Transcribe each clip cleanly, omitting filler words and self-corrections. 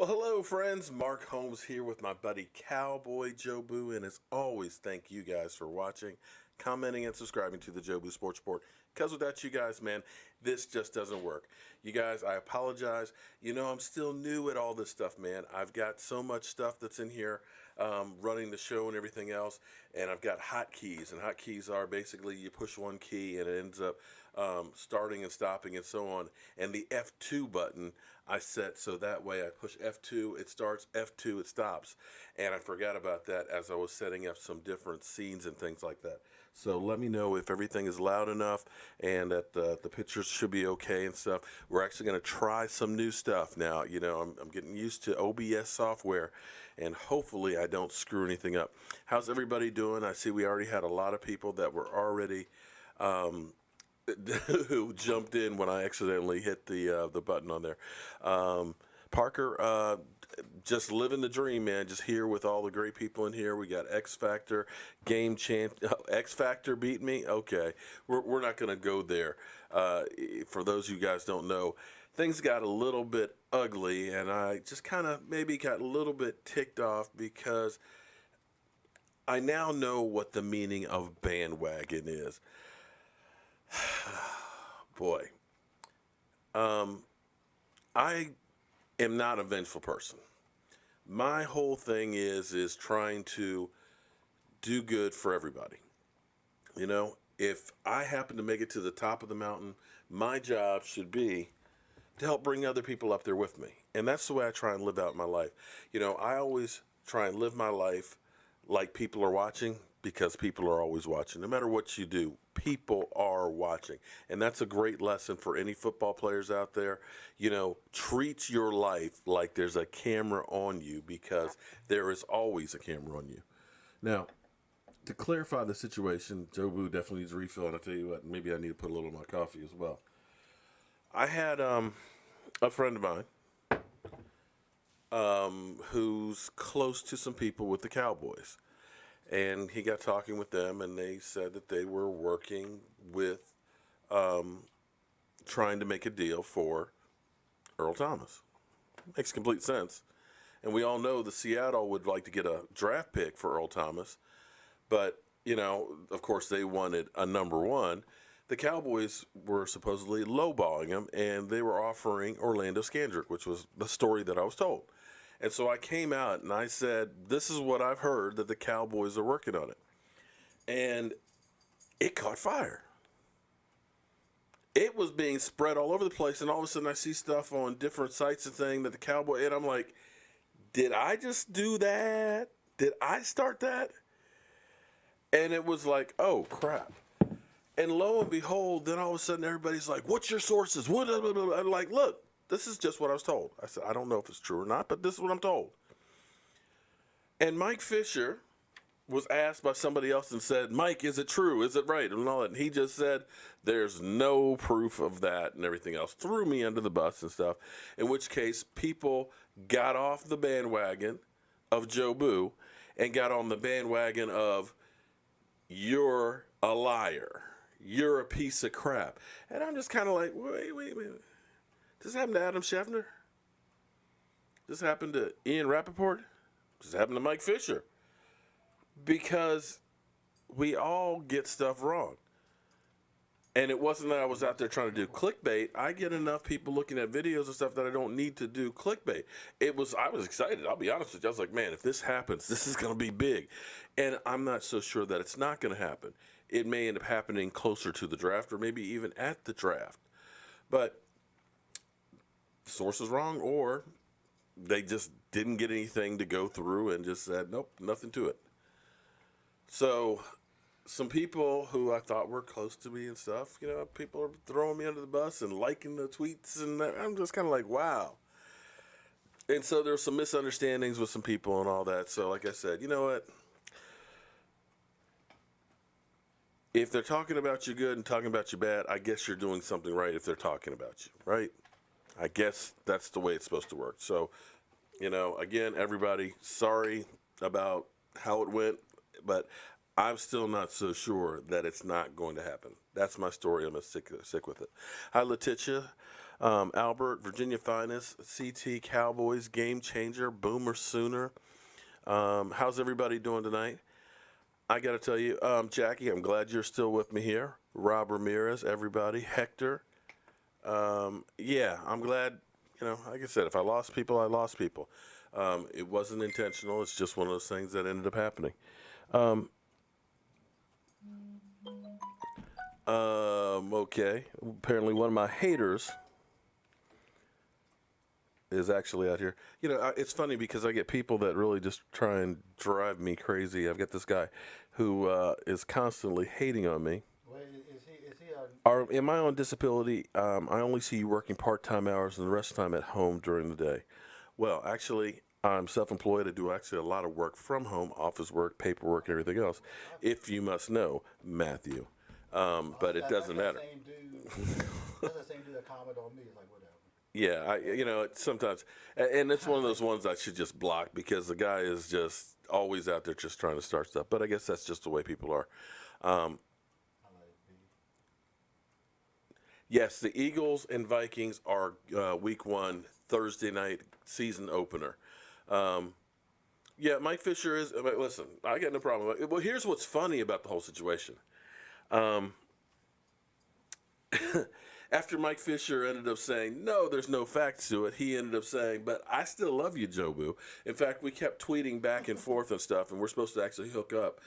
Well, hello, friends. Mark Holmes here with my buddy Cowboy Joe Boo. And as always, thank you guys for watching, commenting, and subscribing to the Joe Boo Sports Report. Because without you guys, man, this just doesn't work. You guys, I apologize. I'm still new at all this stuff, man. I've got so much stuff that's in here running the show and everything else. And I've got hotkeys. And hotkeys are basically you push one key and it ends up starting and stopping and so on. And the F2 button I set so that way I push F2, it starts, F2, it stops. And I forgot about that as I was setting up some different scenes and things like that. So let me know if everything is loud enough and that the pictures should be okay and stuff. We're actually going to try some new stuff now. I'm getting used to OBS software, and hopefully I don't screw anything up. How's everybody doing? I see we already had a lot of people that were already who jumped in when I accidentally hit the button on there. Parker, just living the dream, man. Just here with all the great people in here. We got X Factor, Game Champ. X Factor beat me. Okay, we're not going to go there. For those of you guys don't know, things got a little bit ugly, and I just kind of maybe got a little bit ticked off because I now know what the meaning of bandwagon is. Boy, I am not a vengeful person. My whole thing is trying to do good for everybody. If I happen to make it to the top of the mountain, my job should be to help bring other people up there with me. And that's the way I try and live out my life. I always try and live my life like people are watching, because people are always watching. No matter what you do, people are watching. And that's a great lesson for any football players out there. Treat your life like there's a camera on you, because there is always a camera on you. Now, to clarify the situation, Joe Boo definitely needs a refill, and I'll tell you what, maybe I need to put a little in my coffee as well. I had a friend of mine who's close to some people with the Cowboys. And he got talking with them, and they said that they were working with trying to make a deal for Earl Thomas. Makes complete sense. And we all know the Seattle would like to get a draft pick for Earl Thomas. But, of course, they wanted a number one. The Cowboys were supposedly lowballing him, and they were offering Orlando Scandrick, which was the story that I was told. And so I came out and I said, this is what I've heard, that the Cowboys are working on it. And it caught fire. It was being spread all over the place, and all of a sudden I see stuff on different sites and saying that the Cowboy, and I'm like, did I just do that? Did I start that? And it was like, oh, crap. And lo and behold, then all of a sudden everybody's like, what's your sources? What? I'm like, look. This is just what I was told. I said, I don't know if it's true or not, but this is what I'm told. And Mike Fisher was asked by somebody else and said, Mike, is it true? Is it right? And all that. And he just said, there's no proof of that and everything else. Threw me under the bus and stuff. In which case, people got off the bandwagon of Joe Boo and got on the bandwagon of, you're a liar. You're a piece of crap. And I'm just kind of like, wait. This happened to Adam Schefter. This happened to Ian Rappaport. This happened to Mike Fisher. Because we all get stuff wrong. And it wasn't that I was out there trying to do clickbait. I get enough people looking at videos and stuff that I don't need to do clickbait. I was excited. I'll be honest with you. I was like, man, if this happens, this is going to be big. And I'm not so sure that it's not going to happen. It may end up happening closer to the draft or maybe even at the draft. But source is wrong, or they just didn't get anything to go through and just said, nope, nothing to it. So some people who I thought were close to me and stuff, people are throwing me under the bus and liking the tweets, and I'm just kind of like, wow. And so there were some misunderstandings with some people and all that. So like I said, you know what? If they're talking about you good and talking about you bad, I guess you're doing something right if they're talking about you, right? I guess that's the way it's supposed to work. So, again, everybody, sorry about how it went, but I'm still not so sure that it's not going to happen. That's my story. I'm going to stick with it. Hi, Letitia. Albert, Virginia Finest, CT Cowboys, Game Changer, Boomer Sooner. How's everybody doing tonight? I got to tell you, Jackie, I'm glad you're still with me here. Rob Ramirez, everybody, Hector. Yeah, I'm glad. Like I said, if I lost people, I lost people. It wasn't intentional. It's just one of those things that ended up happening. Um, okay. Apparently, one of my haters is actually out here. It's funny because I get people that really just try and drive me crazy. I've got this guy who is constantly hating on me. Wait, is he a? Am I on disability? I only see you working part-time hours and the rest of the time at home during the day. Well, actually, I'm self-employed. I do actually a lot of work from home, office work, paperwork, and everything else. If you must know, Matthew. But it doesn't matter. That's the same dude that commented on me. It's like whatever. Yeah, sometimes, and it's one of those ones I should just block because the guy is just always out there just trying to start stuff. But I guess that's just the way people are. I let it be. Yes, the Eagles and Vikings are Week 1 Thursday night season opener. Yeah, Mike Fisher is. Listen, I got no problem. Well, here's what's funny about the whole situation. Um, After Mike Fisher ended up saying, no, there's no facts to it, he ended up saying, but I still love you, Joe Boo. In fact, we kept tweeting back and forth and stuff, and we're supposed to actually hook up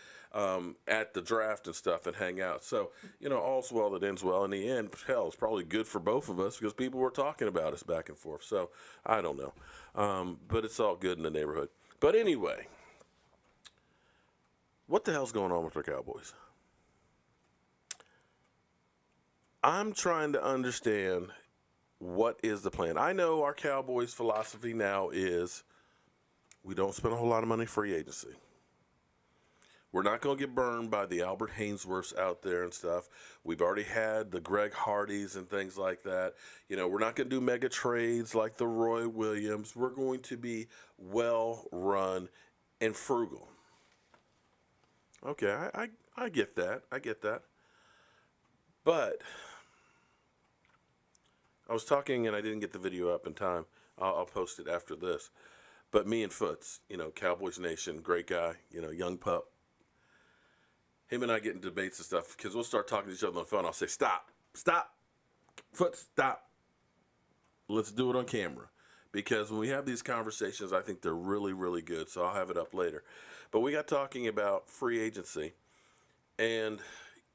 at the draft and stuff and hang out. So, all's well that ends well. In the end, hell, it's probably good for both of us because people were talking about us back and forth. So, I don't know. But it's all good in the neighborhood. But anyway, what the hell's going on with our Cowboys? I'm trying to understand what is the plan. I know our Cowboys' philosophy now is we don't spend a whole lot of money free agency. We're not going to get burned by the Albert Hainsworths out there and stuff. We've already had the Greg Hardys and things like that. We're not going to do mega trades like the Roy Williams. We're going to be well run and frugal. Okay, I get that. I get that. But I was talking and I didn't get the video up in time. I'll post it after this. But me and Foots, Cowboys Nation, great guy, young pup. Him and I get in debates and stuff because we'll start talking to each other on the phone. I'll say, stop, Foots, stop. Let's do it on camera. Because when we have these conversations, I think they're really, really good. So I'll have it up later. But we got talking about free agency. And,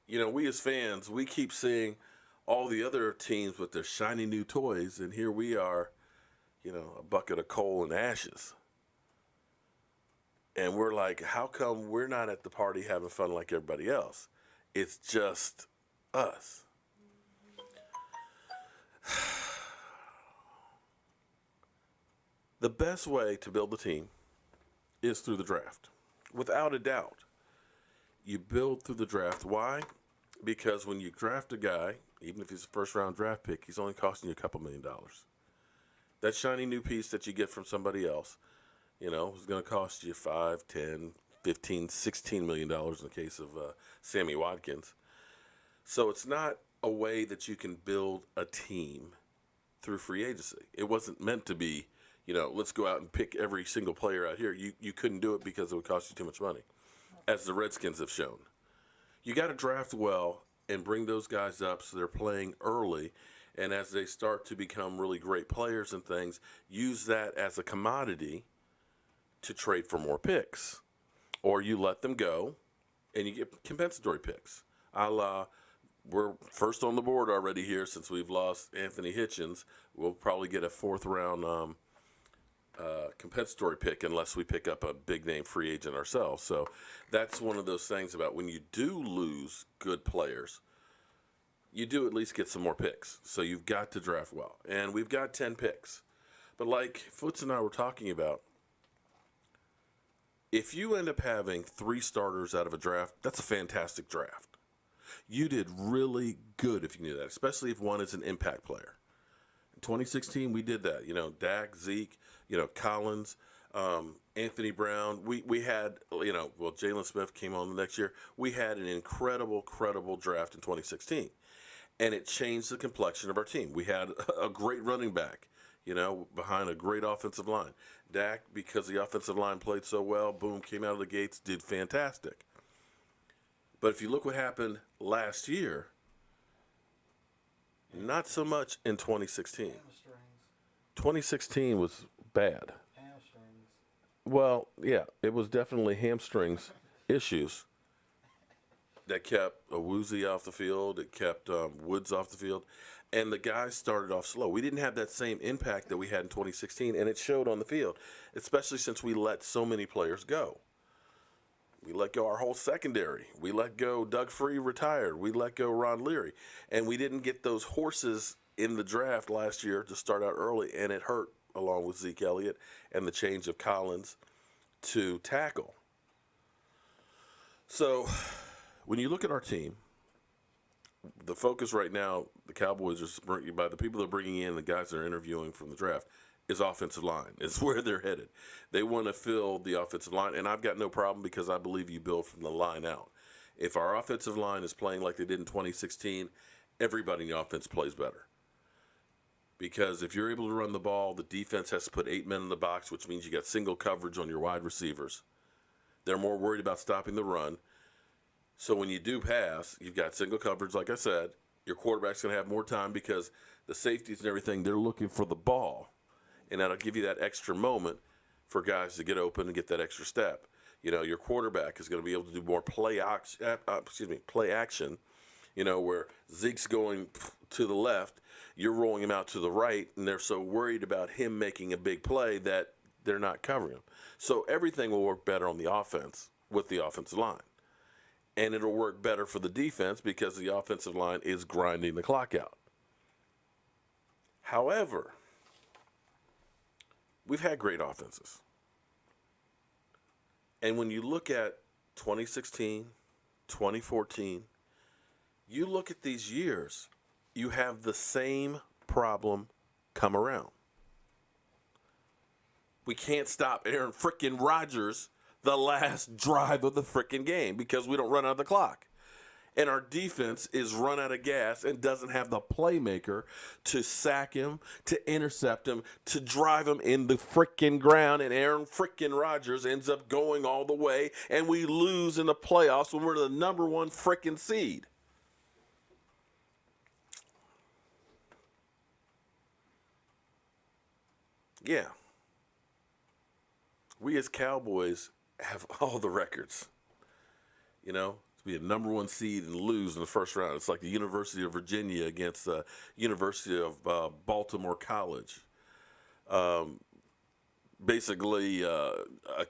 we as fans, we keep seeing all the other teams with their shiny new toys, and here we are, a bucket of coal and ashes. And we're like, how come we're not at the party having fun like everybody else? It's just us. The best way to build a team is through the draft. Without a doubt. You build through the draft. Why? Because when you draft a guy, even if he's a first-round draft pick, he's only costing you a couple $1 million. That shiny new piece that you get from somebody else, is going to cost you $5, $10, $15, $16 million in the case of Sammy Watkins. So it's not a way that you can build a team through free agency. It wasn't meant to be, let's go out and pick every single player out here. You couldn't do it because it would cost you too much money, as the Redskins have shown. You got to draft well and bring those guys up so they're playing early. And as they start to become really great players and things, use that as a commodity to trade for more picks. Or you let them go and you get compensatory picks. A la, we're first on the board already here since we've lost Anthony Hitchens. We'll probably get a fourth-round compensatory pick unless we pick up a big-name free agent ourselves. So that's one of those things about when you do lose good players, you do at least get some more picks. So you've got to draft well. And we've got 10 picks. But like Foots and I were talking about, if you end up having 3 starters out of a draft, that's a fantastic draft. You did really good if you knew that, especially if one is an impact player. In 2016, we did that. Dak, Zeke, Collins, Anthony Brown. We had, Jalen Smith came on the next year. We had an incredible draft in 2016. and it changed the complexion of our team. We had a great running back, behind a great offensive line. Dak, because the offensive line played so well, boom, came out of the gates, did fantastic. But if you look what happened last year, not so much in 2016. Hamstrings. 2016 was bad. Hamstrings. Well, yeah, it was definitely hamstrings issues that kept Woozy off the field. It kept Woods off the field. And the guys started off slow. We didn't have that same impact that we had in 2016, and it showed on the field, especially since we let so many players go. We let go our whole secondary. We let go Doug Free retired. We let go Ron Leary. And we didn't get those horses in the draft last year to start out early, and it hurt along with Zeke Elliott and the change of Collins to tackle. So when you look at our team, the focus right now, the Cowboys are by the people they're bringing in, the guys they're interviewing from the draft, is offensive line. It's where they're headed. They want to fill the offensive line, and I've got no problem because I believe you build from the line out. If our offensive line is playing like they did in 2016, everybody in the offense plays better. Because if you're able to run the ball, the defense has to put 8 men in the box, which means you got single coverage on your wide receivers. They're more worried about stopping the run. So when you do pass, you've got single coverage, like I said. Your quarterback's going to have more time because the safeties and everything, they're looking for the ball. And that'll give you that extra moment for guys to get open and get that extra step. Your quarterback is going to be able to do more play action, where Zeke's going to the left, you're rolling him out to the right, and they're so worried about him making a big play that they're not covering him. So everything will work better on the offense with the offensive line. And it'll work better for the defense because the offensive line is grinding the clock out. However, we've had great offenses. And when you look at 2016, 2014, you look at these years, you have the same problem come around. We can't stop Aaron frickin' Rodgers the last drive of the frickin' game because we don't run out of the clock. And our defense is run out of gas and doesn't have the playmaker to sack him, to intercept him, to drive him in the frickin' ground. And Aaron frickin' Rodgers ends up going all the way, and we lose in the playoffs when we're the number one frickin' seed. Yeah. We as Cowboys have all the records, to be a number one seed and lose in the first round. It's like the University of Virginia against the University of Baltimore College. Basically, a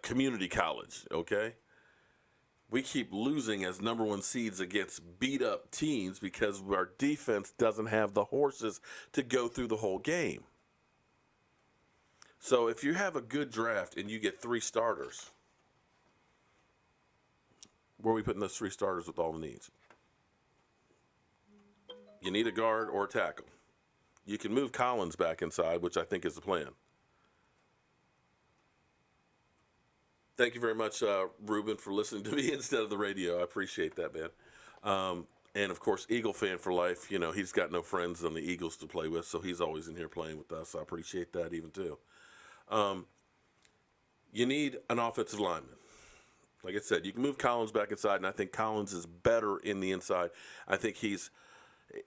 community college, okay? We keep losing as number one seeds against beat-up teams because our defense doesn't have the horses to go through the whole game. So if you have a good draft and you get 3 starters, where are we putting those 3 starters with all the needs? You need a guard or a tackle. You can move Collins back inside, which I think is the plan. Thank you very much, Ruben, for listening to me instead of the radio. I appreciate that, man. And, of course, Eagle fan for life. He's got no friends on the Eagles to play with, so he's always in here playing with us. I appreciate that even too. You need an offensive lineman. Like I said, you can move Collins back inside, and I think Collins is better in the inside. I think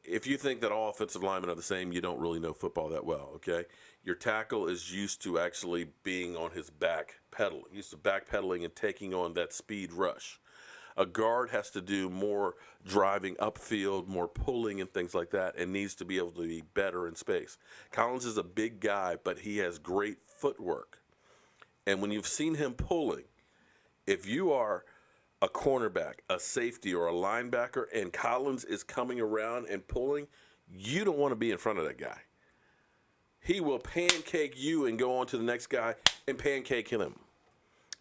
if you think that all offensive linemen are the same, you don't really know football that well, okay? Your tackle is used to actually being on his back pedal, used to backpedaling and taking on that speed rush. A guard has to do more driving upfield, more pulling and things like that, and needs to be able to be better in space. Collins is a big guy, but he has great footwork. And when you've seen him pulling, if you are a cornerback, a safety, or a linebacker, and Collins is coming around and pulling, you don't want to be in front of that guy. He will pancake you and go on to the next guy and pancake him.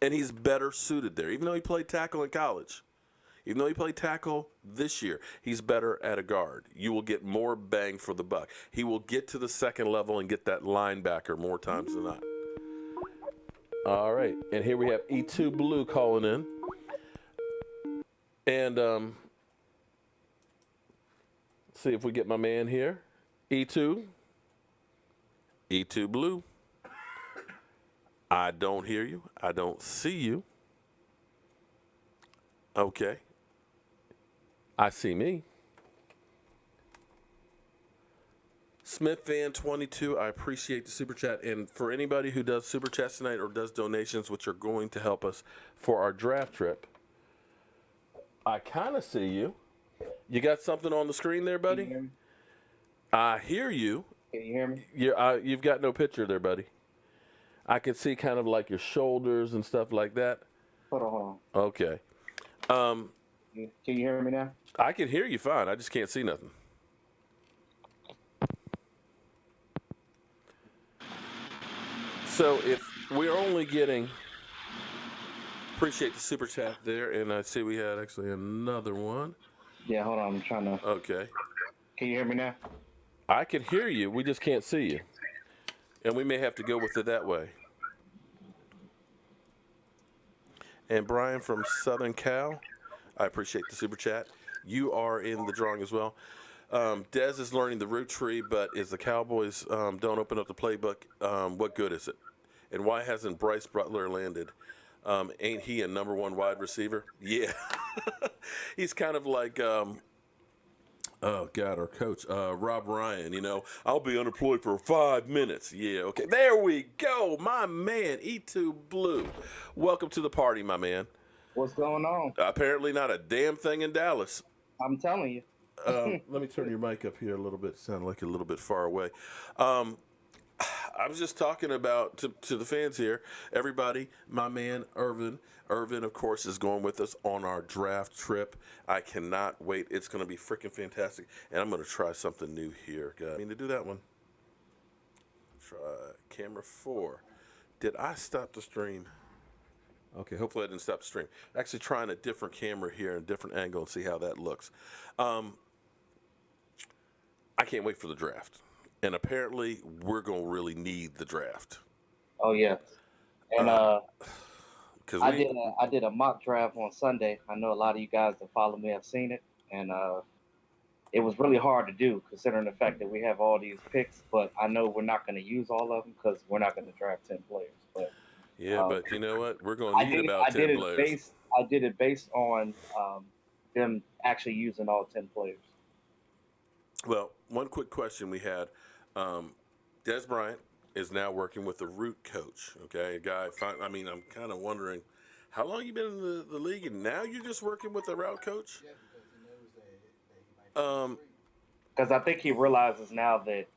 And he's better suited there. Even though he played tackle in college, even though he played tackle this year, he's better at a guard. You will get more bang for the buck. He will get to the second level and get that linebacker more times than not. All right, and here we have E2 Blue calling in. And See if we get my man here. E2. E2 Blue. I don't hear you. I don't see you. Okay. I see me. Smith Fan 22, I appreciate the super chat. And for anybody who does super chats tonight or does donations, which are going to help us for our draft trip, I kind of see you. You got something on the screen there, buddy? Can you hear me? I hear you. Can you hear me? You've got no picture there, buddy. I can see kind of like your shoulders and stuff like that. Hold on. Okay. Can you hear me now? I can hear you fine. I just can't see nothing. So if we're only getting, appreciate the super chat there, and I see we had actually another one. Yeah, hold on. I'm trying to. Okay. Can you hear me now? I can hear you. We just can't see you. And we may have to go with it that way. And Brian from Southern Cal, I appreciate the super chat. You are in the drawing as well. Dez is learning the root tree, but is the Cowboys don't open up the playbook, what good is it? And why hasn't Bryce Butler landed? Ain't he a number one wide receiver? Yeah. He's kind of like, oh, God, our coach, Rob Ryan, I'll be unemployed for 5 minutes. Yeah, okay. There we go. My man, E2 Blue. Welcome to the party, my man. What's going on? Apparently not a damn thing in Dallas. I'm telling you. Let me turn your mic up here a little bit. Sound like a little bit far away. I was just talking about to the fans here. Everybody, my man Irvin. Irvin, of course, is going with us on our draft trip. I cannot wait. It's going to be freaking fantastic. And I'm going to try something new here. I mean to do that one. Try camera 4. Did I stop the stream? Okay, hopefully I didn't stop the stream. Actually trying a different camera here, a different angle, and see how that looks. I can't wait for the draft. And apparently we're going to really need the draft. Oh yeah. And Cause I did a mock draft on Sunday. I know a lot of you guys that follow me have seen it, and it was really hard to do considering the fact that we have all these picks. But I know we're not going to use all of them because we're not going to draft 10 players. But yeah, but you know what? We're going to need about 10 players. I did it based on them actually using all 10 players. Well, one quick question we had. Dez Bryant is now working with the root coach, okay? A guy, I'm kind of wondering, how long you been in the league, and now you're just working with the route coach? Yeah, because he knows that he might be because I think he realizes now that,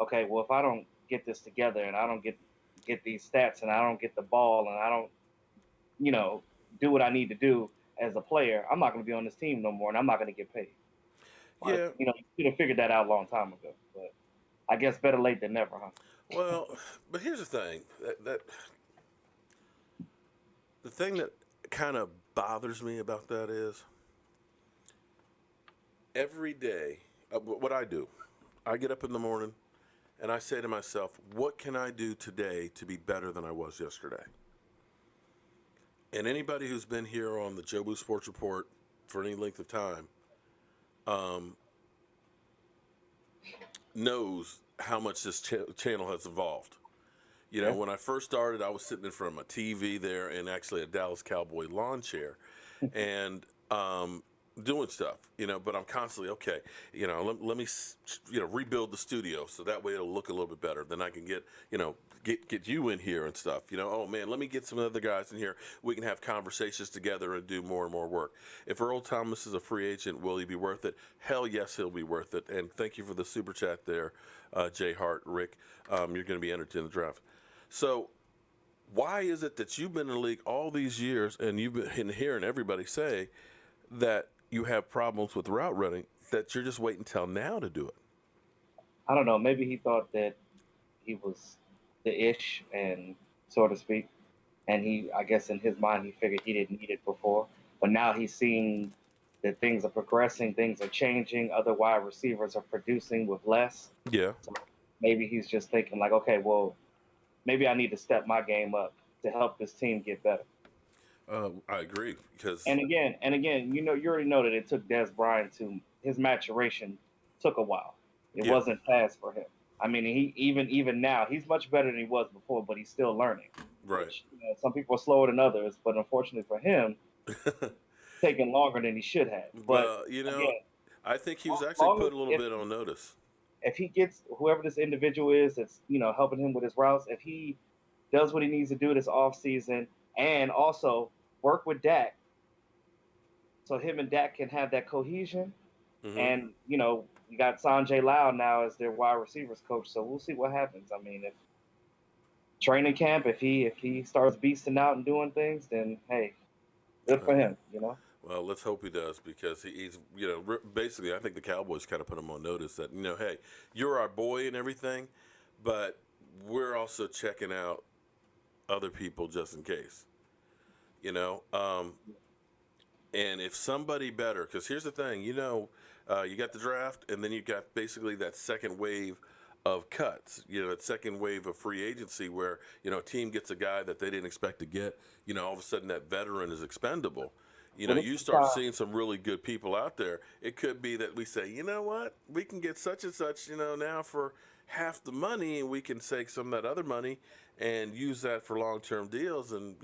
okay, well, if I don't get this together and I don't get these stats and I don't get the ball and I don't, do what I need to do as a player, I'm not going to be on this team no more and I'm not going to get paid. Yeah. You should have figured that out a long time ago. But I guess better late than never, huh? Well, but here's the thing. The thing that kind of bothers me about that is every day, what I do, I get up in the morning and I say to myself, what can I do today to be better than I was yesterday? And anybody who's been here on the Jobu Sports Report for any length of time knows how much this channel has evolved. When I first started, I was sitting in front of my TV there and actually a Dallas Cowboy lawn chair and doing stuff, but I'm constantly, okay, let me, rebuild the studio so that way it'll look a little bit better. Then I can get you in here and stuff, oh man, let me get some other guys in here. We can have conversations together and do more and more work. If Earl Thomas is a free agent, will he be worth it? Hell yes, he'll be worth it. And thank you for the super chat there, Jay Hart, Rick. You're going to be entered in the draft. So why is it that you've been in the league all these years and you've been hearing everybody say that you have problems with route running, that you're just waiting until now to do it? I don't know. Maybe he thought that he was the ish, and so to speak. And I guess in his mind, he figured he didn't need it before. But now he's seeing that things are progressing, things are changing. Other wide receivers are producing with less. Yeah. So maybe he's just thinking like, okay, well, maybe I need to step my game up to help this team get better. I agree because and again, you already know that it took Dez Bryant to his maturation took a while. It Yeah. wasn't fast for him. I mean, he even now he's much better than he was before, but he's still learning. Right. Which, some people are slower than others, but unfortunately for him, taking longer than he should have. But Well, again, I think he was actually long as put a little bit on notice. if he gets whoever this individual is that's helping him with his routes, if he does what he needs to do this off season, and also work with Dak, so him and Dak can have that cohesion. Hmm. And we got Sanjay Lau now as their wide receivers coach, so we'll see what happens. I mean, if training camp, if he starts beasting out and doing things, then hey, good for him. Well, let's hope he does because he's, basically, I think the Cowboys kind of put him on notice that, hey, you're our boy and everything, but we're also checking out other people just in case, and if somebody better, because here's the thing, you got the draft and then you got basically that second wave of cuts, that second wave of free agency where, a team gets a guy that they didn't expect to get, all of a sudden that veteran is expendable. You start seeing some really good people out there. It could be that we say, you know what, we can get such and such, now for half the money, and we can take some of that other money and use that for long-term deals and,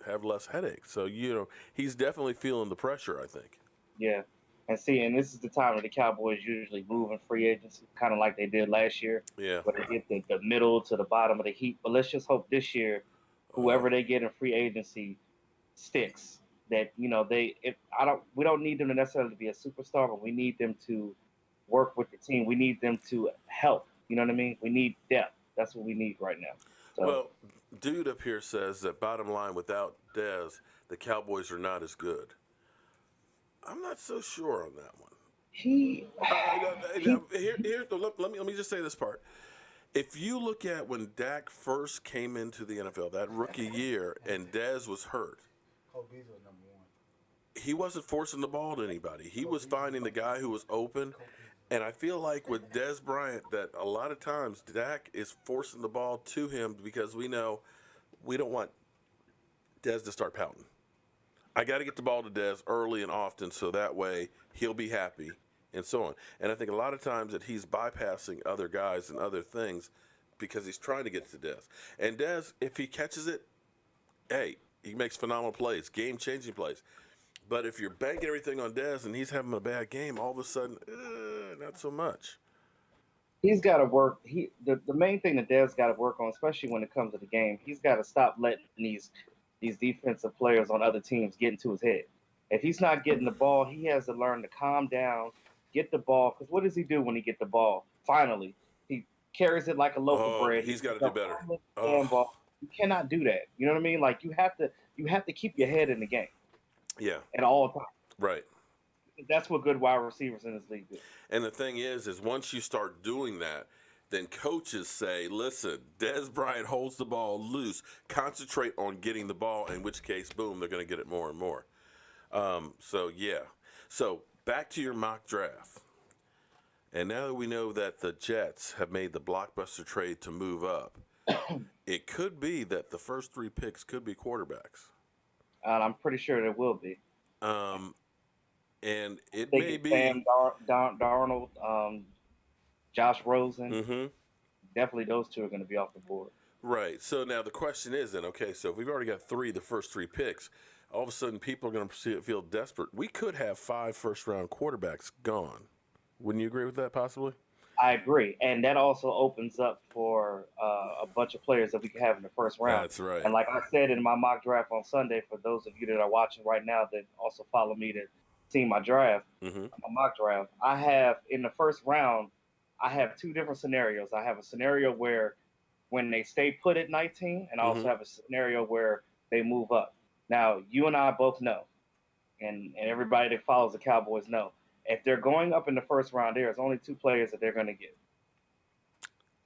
have less headaches. So, he's definitely feeling the pressure, I think. Yeah. And this is the time that the Cowboys usually move in free agency, kind of like they did last year, Yeah. where they get the middle to the bottom of the heap. But let's just hope this year, whoever they get in free agency sticks. That we don't need them to necessarily be a superstar, but we need them to work with the team. We need them to help. You know what I mean? We need depth. That's what we need right now. So, Well, dude up here says that bottom line, without Dez, the Cowboys are not as good. I'm not so sure on that one. Let me just say this part. If you look at when Dak first came into the NFL, that rookie year, and Dez was hurt, Cole Beasley was number one. he wasn't forcing the ball to anybody. He was finding the guy who was open. And I feel like with Dez Bryant that a lot of times Dak is forcing the ball to him because we know we don't want Dez to start pouting. I got to get the ball to Dez early and often so that way he'll be happy and so on. And I think a lot of times that he's bypassing other guys and other things because he's trying to get to Dez. And Dez, if he catches it, hey, he makes phenomenal plays, game-changing plays. But if you're banking everything on Dez and he's having a bad game, all of a sudden, not so much. He's got to work. The main thing that Dez got to work on, especially when it comes to the game, he's got to stop letting these defensive players on other teams get into his head. If he's not getting the ball, he has to learn to calm down, get the ball. Because what does he do when he get the ball? Finally, he carries it like a loaf of bread. He's got to do better. Ball. You cannot do that. You know what I mean? Like you have to keep your head in the game. Yeah. At all times. Right. That's what good wide receivers in this league do. And the thing is once you start doing that, then coaches say, listen, Dez Bryant holds the ball loose. Concentrate on getting the ball, in which case, boom, they're going to get it more and more. So back to your mock draft. And now that we know that the Jets have made the blockbuster trade to move up, it could be that the first 3 picks could be quarterbacks. I'm pretty sure there will be. And it may be Sam Darnold, Josh Rosen. Mm-hmm. Definitely those 2 are going to be off the board. Right. So now the question is then, okay, so if we've already got the first 3 picks, all of a sudden people are going to feel desperate. We could have 5 first-round quarterbacks gone. Wouldn't you agree with that possibly? I agree. And that also opens up for a bunch of players that we can have in the first round. That's right. And like I said in my mock draft on Sunday, for those of you that are watching right now that also follow me to see my draft, my mock draft, I have in the first round, I have 2 different scenarios. I have a scenario where when they stay put at 19, and I also have a scenario where they move up. Now, you and I both know, and everybody that follows the Cowboys know, if they're going up in the first round, there's only 2 players that they're going to get.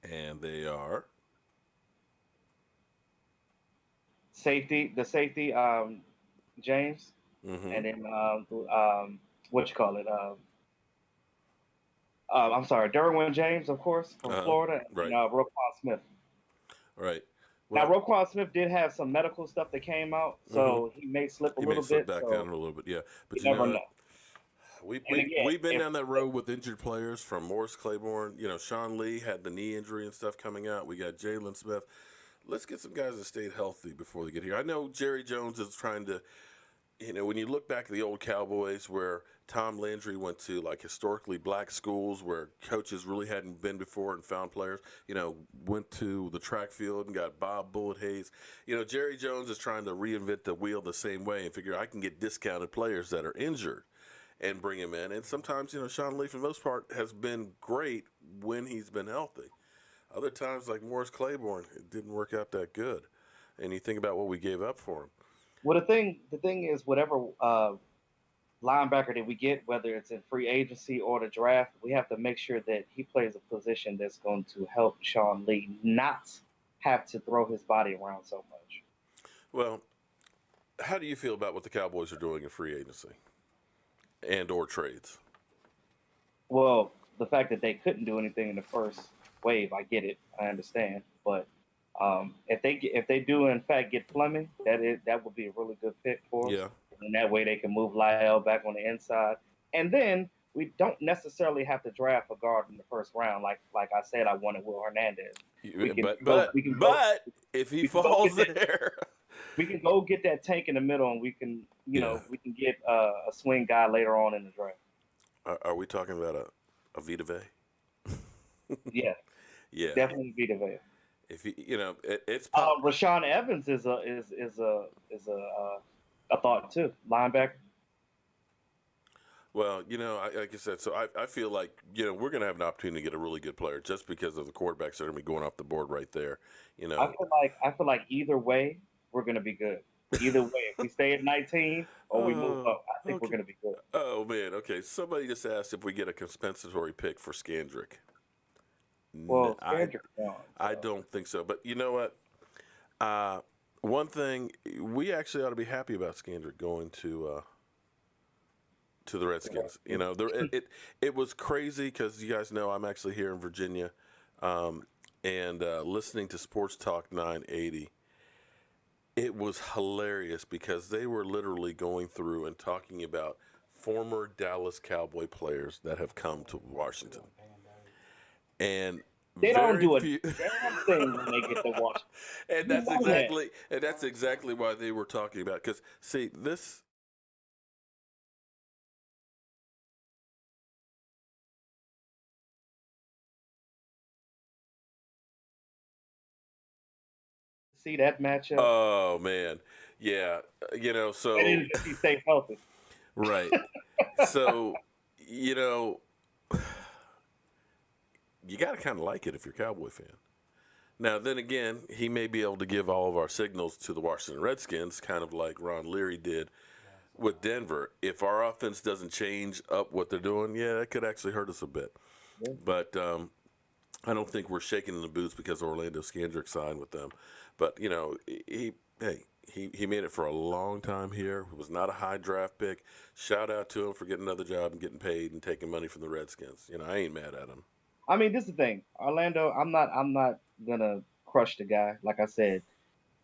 And they are? The safety, James, and then I'm sorry, Derwin James, of course, from Florida, right. And Roquan Smith. Right. Well, now, Roquan Smith did have some medical stuff that came out, so he may slip a little bit. Slip back down a little bit, yeah. But you never know. And again, We've been down that road with injured players from Morris Claiborne. You know, Sean Lee had the knee injury and stuff coming out. We got Jalen Smith. Let's get some guys that stayed healthy before they get here. I know Jerry Jones is trying to, you know, when you look back at the old Cowboys where Tom Landry went to like historically black schools where coaches really hadn't been before and found players, you know, went to the track field and got Bob Bullet Hayes. You know, Jerry Jones is trying to reinvent the wheel the same way and figure I can get discounted players that are injured and bring him in. And sometimes, you know, Sean Lee, for the most part, has been great when he's been healthy. Other times, like Morris Claiborne, it didn't work out that good. And you think about what we gave up for him. Well, the thing is, whatever linebacker that we get, whether it's in free agency or the draft, we have to make sure that he plays a position that's going to help Sean Lee not have to throw his body around so much. Well, how do you feel about what the Cowboys are doing in free agency and or trades? Well, the fact that they couldn't do anything in the first wave, I get it, I understand, but if they do in fact get Fleming, that would be a really good pick for us. Yeah. And that way they can move Lyle back on the inside, and then we don't necessarily have to draft a guard in the first round. Like I said, I wanted Will Hernandez. But if he falls there, we can go get that tank in the middle, and we can we can get a swing guy later on in the draft. Are we talking about a Vita Vea? Yeah, Yeah, definitely Vita Vea. If he, you know, it's Rashawn Evans is a thought too, linebacker. Well, you know, like I said, so I feel like, you know, we're going to have an opportunity to get a really good player just because of the quarterbacks that are going to be going off the board right there. You know, I feel like either way we're going to be good. Either way, if we stay at 19 or we move up, I think we're going to be good. Oh man, okay. Somebody just asked if we get a compensatory pick for Scandrick. Well, Scandrick, I don't think so. But you know what? One thing we actually ought to be happy about Scandrick going to the Redskins. You know, it was crazy because you guys know I'm actually here in Virginia, and listening to Sports Talk 980. It was hilarious because they were literally going through and talking about former Dallas Cowboy players that have come to Washington, and they don't do a damn thing when they get to Washington. And that's exactly why they were talking about. Because see this. See that matchup? Oh man, yeah. You know, so he stay healthy, right? So, you know, you got to kind of like it if you're a Cowboy fan. Now, then again, he may be able to give all of our signals to the Washington Redskins, kind of like Ron Leary did with Denver. If our offense doesn't change up what they're doing, yeah, that could actually hurt us a bit. Yeah. But I don't think we're shaking in the boots because Orlando Scandrick signed with them. But, you know, he made it for a long time here. It was not a high draft pick. Shout out to him for getting another job and getting paid and taking money from the Redskins. You know, I ain't mad at him. I mean, this is the thing. Orlando, I'm not gonna crush the guy. Like I said,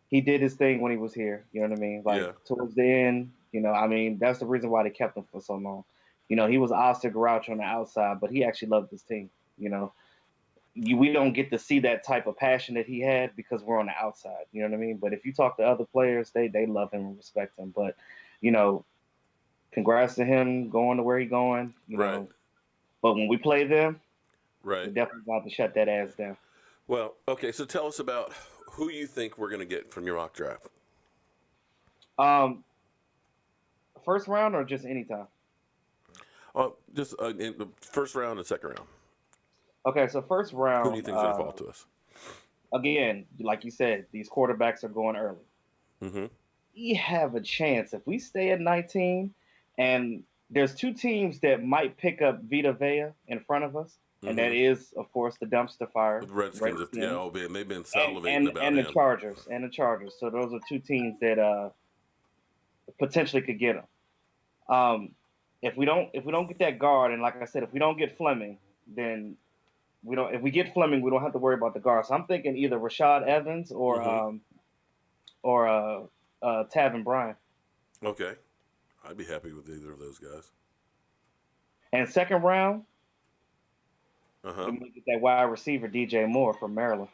he did his thing when he was here. You know what I mean? Like towards the end, you know, I mean, that's the reason why they kept him for so long. You know, he was Oscar Grouch on the outside, but he actually loved his team. You know, we don't get to see that type of passion that he had because we're on the outside. You know what I mean? But if you talk to other players, they love him and respect him. But, you know, congrats to him going to where he's going. You know, but when we play them, we're definitely about to shut that ass down. Well, okay, so tell us about who you think we're going to get from your mock draft. First round or just anytime? Just in the first round and second round. Okay, so first round. Who do you think is going to fall to us? Again, like you said, these quarterbacks are going early. Mm-hmm. We have a chance if we stay at 19, and there's two teams that might pick up Vita Vea in front of us, and that is, of course, the dumpster fire. The Redskins. Yeah, they've been salivating about and him. And the Chargers. So those are two teams that potentially could get him. If we don't get that guard, and like I said, if we don't get Fleming, then we don't. If we get Fleming, we don't have to worry about the guard. So I'm thinking either Rashad Evans or Tavin Bryan. Okay, I'd be happy with either of those guys. And second round, Uh-huh. we get that wide receiver DJ Moore from Maryland.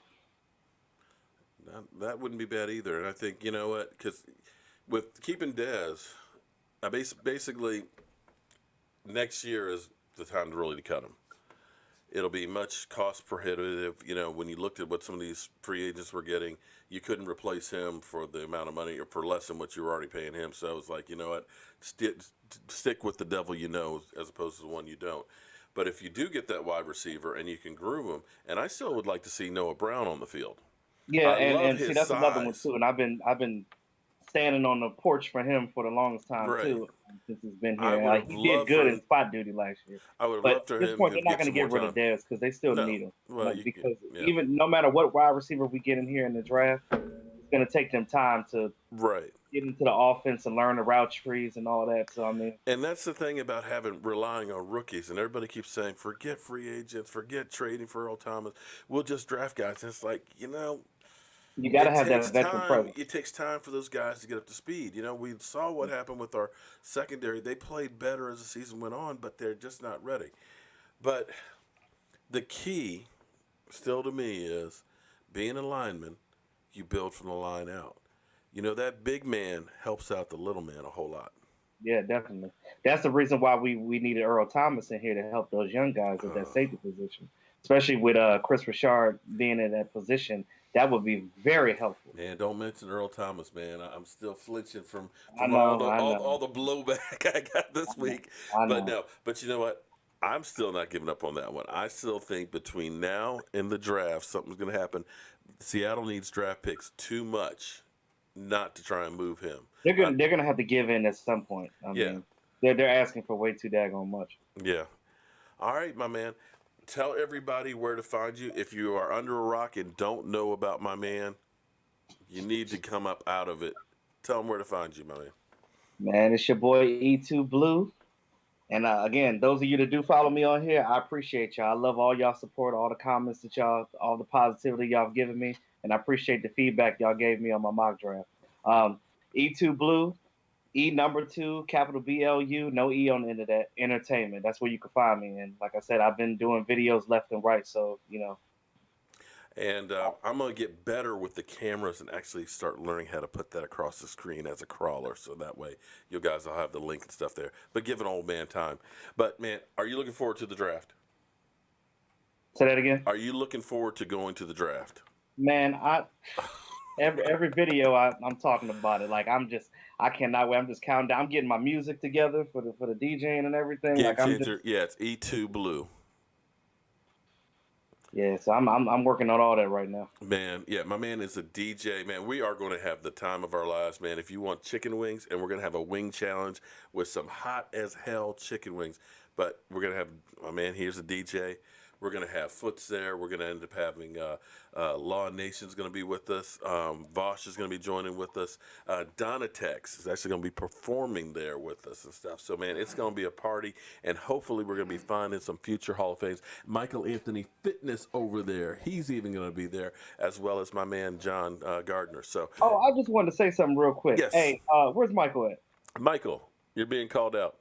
That wouldn't be bad either. And I think, you know what, because with keeping Dez, basically next year is the time to really cut him. It'll be much cost prohibitive. You know, when you looked at what some of these free agents were getting, you couldn't replace him for the amount of money or for less than what you were already paying him. So it's like, you know what, stick with the devil you know as opposed to the one you don't. But if you do get that wide receiver and you can groom him, and I still would like to see Noah Brown on the field. Yeah, I and, love and see his that's another one size. too. And I've been standing on the porch for him for the longest time Right. too, since he's been I here. And would like have he did loved good for in him. spot duty last year. I would have But loved at for this him point, to they're not get going to some more get rid of time. Dez because they still No. need him. Well, Like because yeah. even no matter what wide receiver we get in here in the draft, it's going to take them time to Right. get into the offense and learn the route trees and all that. So I mean, And that's the thing about relying on rookies. And everybody keeps saying, forget free agents, forget trading for Earl Thomas. We'll just draft guys. And it's like, you know, you got to it have takes that veteran time. presence. It takes time for those guys to get up to speed. You know, we saw what happened with our secondary. They played better as the season went on, but they're just not ready. But the key, still to me, is being a lineman, you build from the line out. You know, that big man helps out the little man a whole lot. Yeah, definitely. That's the reason why we needed Earl Thomas in here to help those young guys at that Uh, safety position, especially with Chris Richard being in that position. That would be very helpful. Man, don't mention Earl Thomas, man. I'm still flinching from I all know, the I all know, the blowback I got this I know, week. I But know. no, but you know what? I'm still not giving up on that one. I still think between now and the draft, something's going to happen. Seattle needs draft picks too much not to try and move him. They're gonna have to give in at some point. I Yeah, mean, they're asking for way too daggone much. yeah. All right, my man. Tell everybody where to find you. If you are under a rock and don't know about my man, you need to come up out of it. Tell them where to find you, my man. Man, it's your boy E2 Blue. And again, those of you that do follow me on here, I appreciate y'all. I love all y'all support, all the comments that y'all, all the positivity y'all have given me, and I appreciate the feedback y'all gave me on my mock draft. E2 Blue, E number two, capital BLU, no E on the end of that. Entertainment. That's where you can find me. And like I said, I've been doing videos left and right, so And I'm going to get better with the cameras and actually start learning how to put that across the screen as a crawler. So that way you guys will have the link and stuff there. But give an old man time. But, man, are you looking forward to the draft? Say that again. Are you looking forward to going to the draft? Man, every video I'm talking about it. Like I cannot wait. I'm just counting down. I'm getting my music together for the DJing and everything. Game Like I'm changer. just Yeah, it's E2 Blue. yeah. So I'm working on all that right now. Man, yeah, my man is a DJ. Man, we are going to have the time of our lives, man. If you want chicken wings, and we're going to have a wing challenge with some hot as hell chicken wings. But we're going to have, my man, here's a DJ. We're going to have Foots there. We're going to end up having Law Nation's going to be with us. Vosh is going to be joining with us. Donatex is actually going to be performing there with us and stuff. So, man, it's going to be a party, and hopefully we're going to be finding some future Hall of Fames. Michael Anthony Fitness over there, he's even going to be there, as well as my man John Gardner. So, Oh, I just wanted to say something real quick. yes, Hey, where's Michael at? Michael, you're being called out.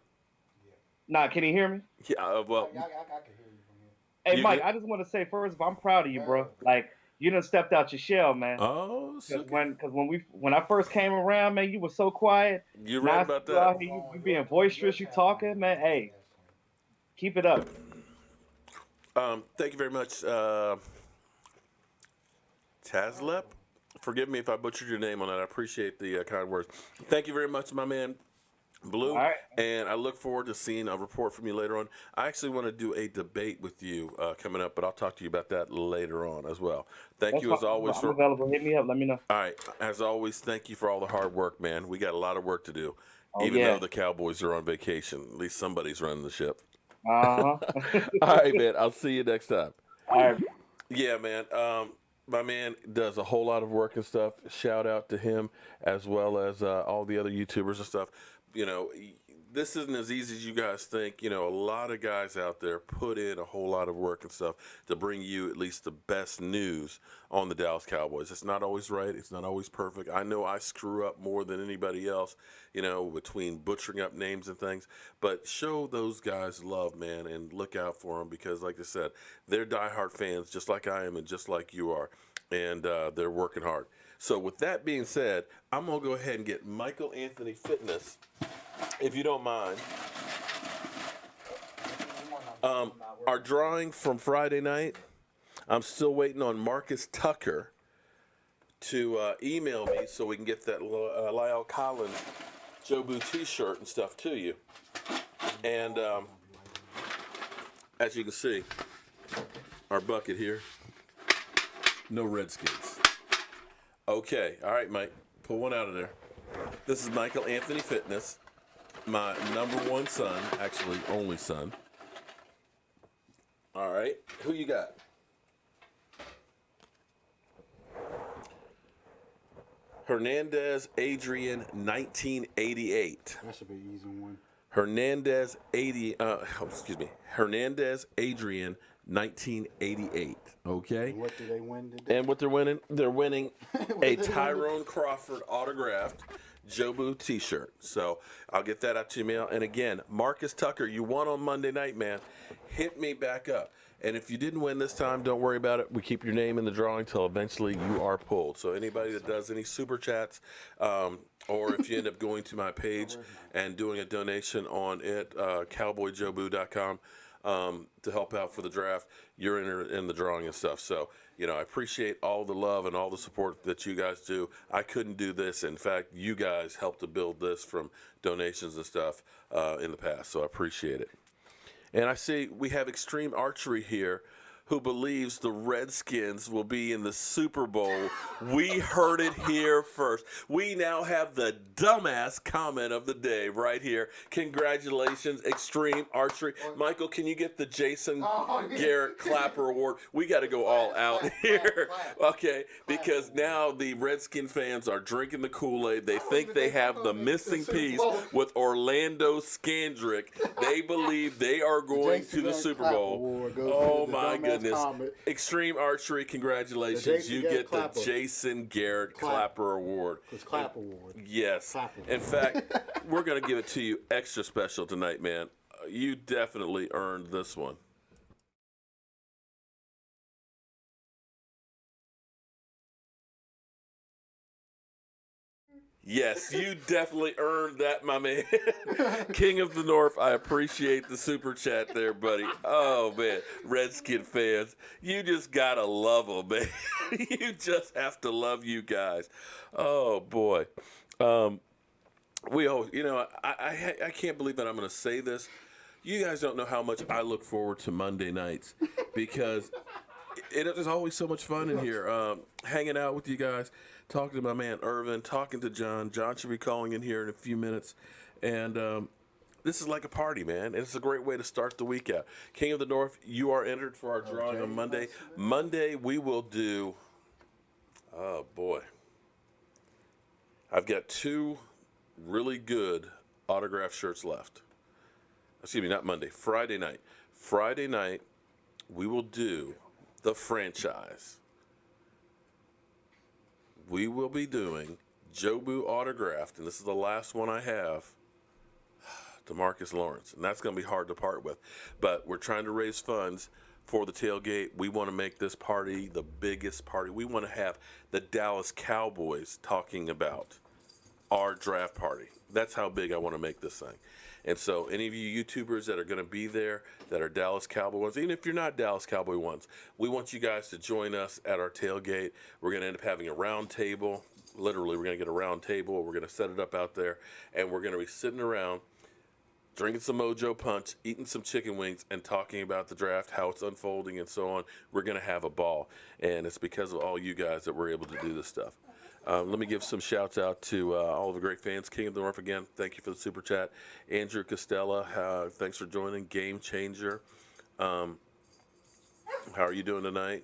Nah, can he hear me? Yeah, well, I can hear you from here. Hey, you Mike, good? I just want to say first of all, I'm proud of you, bro. Like you done stepped out your shell, man. Oh, Because okay. when I first came around, man, you were so quiet. You're Now right I see about you that. out here, you being boisterous, you talking, man. Hey, keep it up. Thank you very much, Tazlep. Forgive me if I butchered your name on that. I appreciate the kind words. Thank you very much, my man, All Blue. right. And I look forward to seeing a report from you later on. I actually want to do a debate with you coming up, but I'll talk to you about that later on as well. Thank That's you fine. as always I'm for. available. Hit me up. Let me know. All right, as always, thank you for all the hard work, man. We got a lot of work to do, Oh even though yeah. the Cowboys are on vacation. At least somebody's running the ship. Uh huh. All right, man. I'll see you next time. All right. Yeah, man. my man does a whole lot of work and stuff. Shout out to him as well as all the other YouTubers and stuff. You know, this isn't as easy as you guys think. You know, a lot of guys out there put in a whole lot of work and stuff to bring you at least the best news on the Dallas Cowboys. It's not always right. It's not always perfect. I know I screw up more than anybody else, you know, between butchering up names and things. But show those guys love, man, and look out for them because, like I said, they're diehard fans just like I am and just like you are. And they're working hard. So with that being said, I'm going to go ahead and get Michael Anthony Fitness, if you don't mind. Our drawing from Friday night, I'm still waiting on Marcus Tucker to email me so we can get that Lyle Collins Jobu t-shirt and stuff to you. And as you can see, our bucket here, no Redskins. Okay, all right, Mike, pull one out of there. This is Michael Anthony Fitness, my number one son, actually only son. All right, who you got? Hernandez Adrian 1988. That should be an easy one. Hernandez Adrian 1988. Okay. And what do they win today? And what they're winning a Tyrone Crawford autographed Jobu t-shirt. So I'll get that out to you, mail. And again, Marcus Tucker, you won on Monday night, man. Hit me back up. And if you didn't win this time, don't worry about it. We keep your name in the drawing till eventually you are pulled. So anybody that does any super chats, or if you end up going to my page and doing a donation on it, cowboyjobu.com, to help out for the draft, you're in the drawing and stuff. So, you know, I appreciate all the love and all the support that you guys do. I couldn't do this. In fact, you guys helped to build this from donations and stuff in the past. So I appreciate it. And I see we have Extreme Archery here, who believes the Redskins will be in the Super Bowl. We heard it here first. We now have the dumbass comment of the day right here. Congratulations, Extreme Archery. Michael, can you get the Jason Garrett Clapper Award? We got to go all out here. Okay, because now the Redskin fans are drinking the Kool-Aid. They think they have the missing piece with Orlando Scandrick. They believe they are going to the Super Bowl. Oh, my goodness. Extreme Archery, congratulations. You get the Jason Garrett Clapper Award. It's Clapper Award. Yes. In fact, we're going to give it to you extra special tonight, man. You definitely earned this one. Yes, you definitely earned that, my man. King of the North, I appreciate the super chat there, buddy. Oh, man. Redskin fans, you just got to love them, man. You just have to love you guys. Oh, boy. We always, you know, I can't believe that I'm going to say this. You guys don't know how much I look forward to Monday nights because it is always so much fun in here, hanging out with you guys, talking to my man Irvin, talking to John. John should be calling in here in a few minutes. And this is like a party, man. It's a great way to start the week out. King of the North, you are entered for our drawing on Monday. Monday, we will do, oh, boy. I've got 2 really good autograph shirts left. Excuse me, not Monday. Friday night. Friday night, we will do the franchise. We will be doing Jobu autographed, and this is the last one I have, DeMarcus Lawrence. And that's going to be hard to part with. But we're trying to raise funds for the tailgate. We want to make this party the biggest party. We want to have the Dallas Cowboys talking about our draft party. That's how big I want to make this thing. And so any of you YouTubers that are going to be there that are Dallas Cowboy ones, even if you're not Dallas Cowboy ones, we want you guys to join us at our tailgate. We're going to end up having a round table. Literally, we're going to get a round table. We're going to set it up out there, and we're going to be sitting around drinking some Mojo Punch, eating some chicken wings, and talking about the draft, how it's unfolding, and so on. We're going to have a ball, and it's because of all you guys that we're able to do this stuff. Let me give some shouts out to all of the great fans. King of the North again, thank you for the super chat. Andrew Costella, thanks for joining. Game Changer, how are you doing tonight?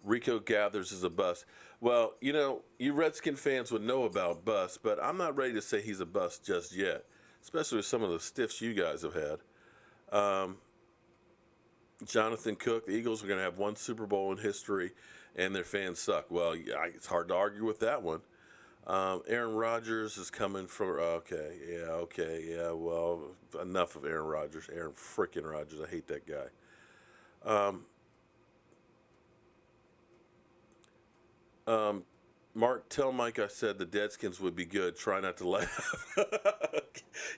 Rico Gathers is a bust. Well, you Redskin fans would know about bust, but I'm not ready to say he's a bust just yet, especially with some of the stiffs you guys have had. Jonathan Cook, the Eagles are going to have one Super Bowl in history, and their fans suck. Well, yeah, it's hard to argue with that one. Aaron Rodgers is coming from. Yeah. Well, enough of Aaron Rodgers. Aaron freaking Rodgers. I hate that guy. Mark, tell Mike I said the Deadskins would be good. Try not to laugh.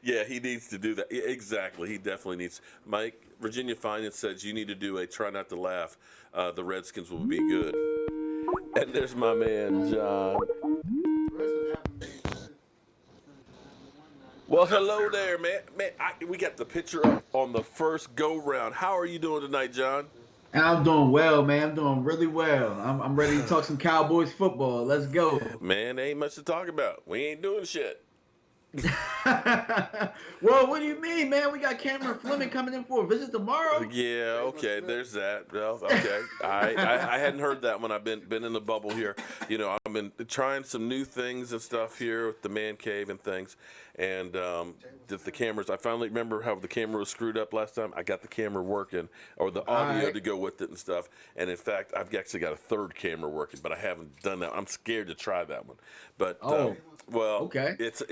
Yeah, he needs to do that. Yeah, exactly. He definitely needs. Mike, Virginia Finance says you need to do a try not to laugh. The Redskins will be good. And there's my man, John. Well, hello there, man. We got the picture up on the first go-round. How are you doing tonight, John? I'm doing well, man. I'm doing really well. I'm ready to talk some Cowboys football. Let's go. Man, there ain't much to talk about. We ain't doing shit. Well, what do you mean, man? We got Cameron Fleming coming in for a visit tomorrow. Yeah, okay, there's that. Well, okay. I hadn't heard that when I've been in the bubble here. I've been trying some new things and stuff here with the man cave and things. And the cameras, I finally remember how the camera was screwed up last time. I got the camera working, or the audio to go with it and stuff. And in fact, I've actually got a third camera working, but I haven't done that. I'm scared to try that one. But well, okay. It's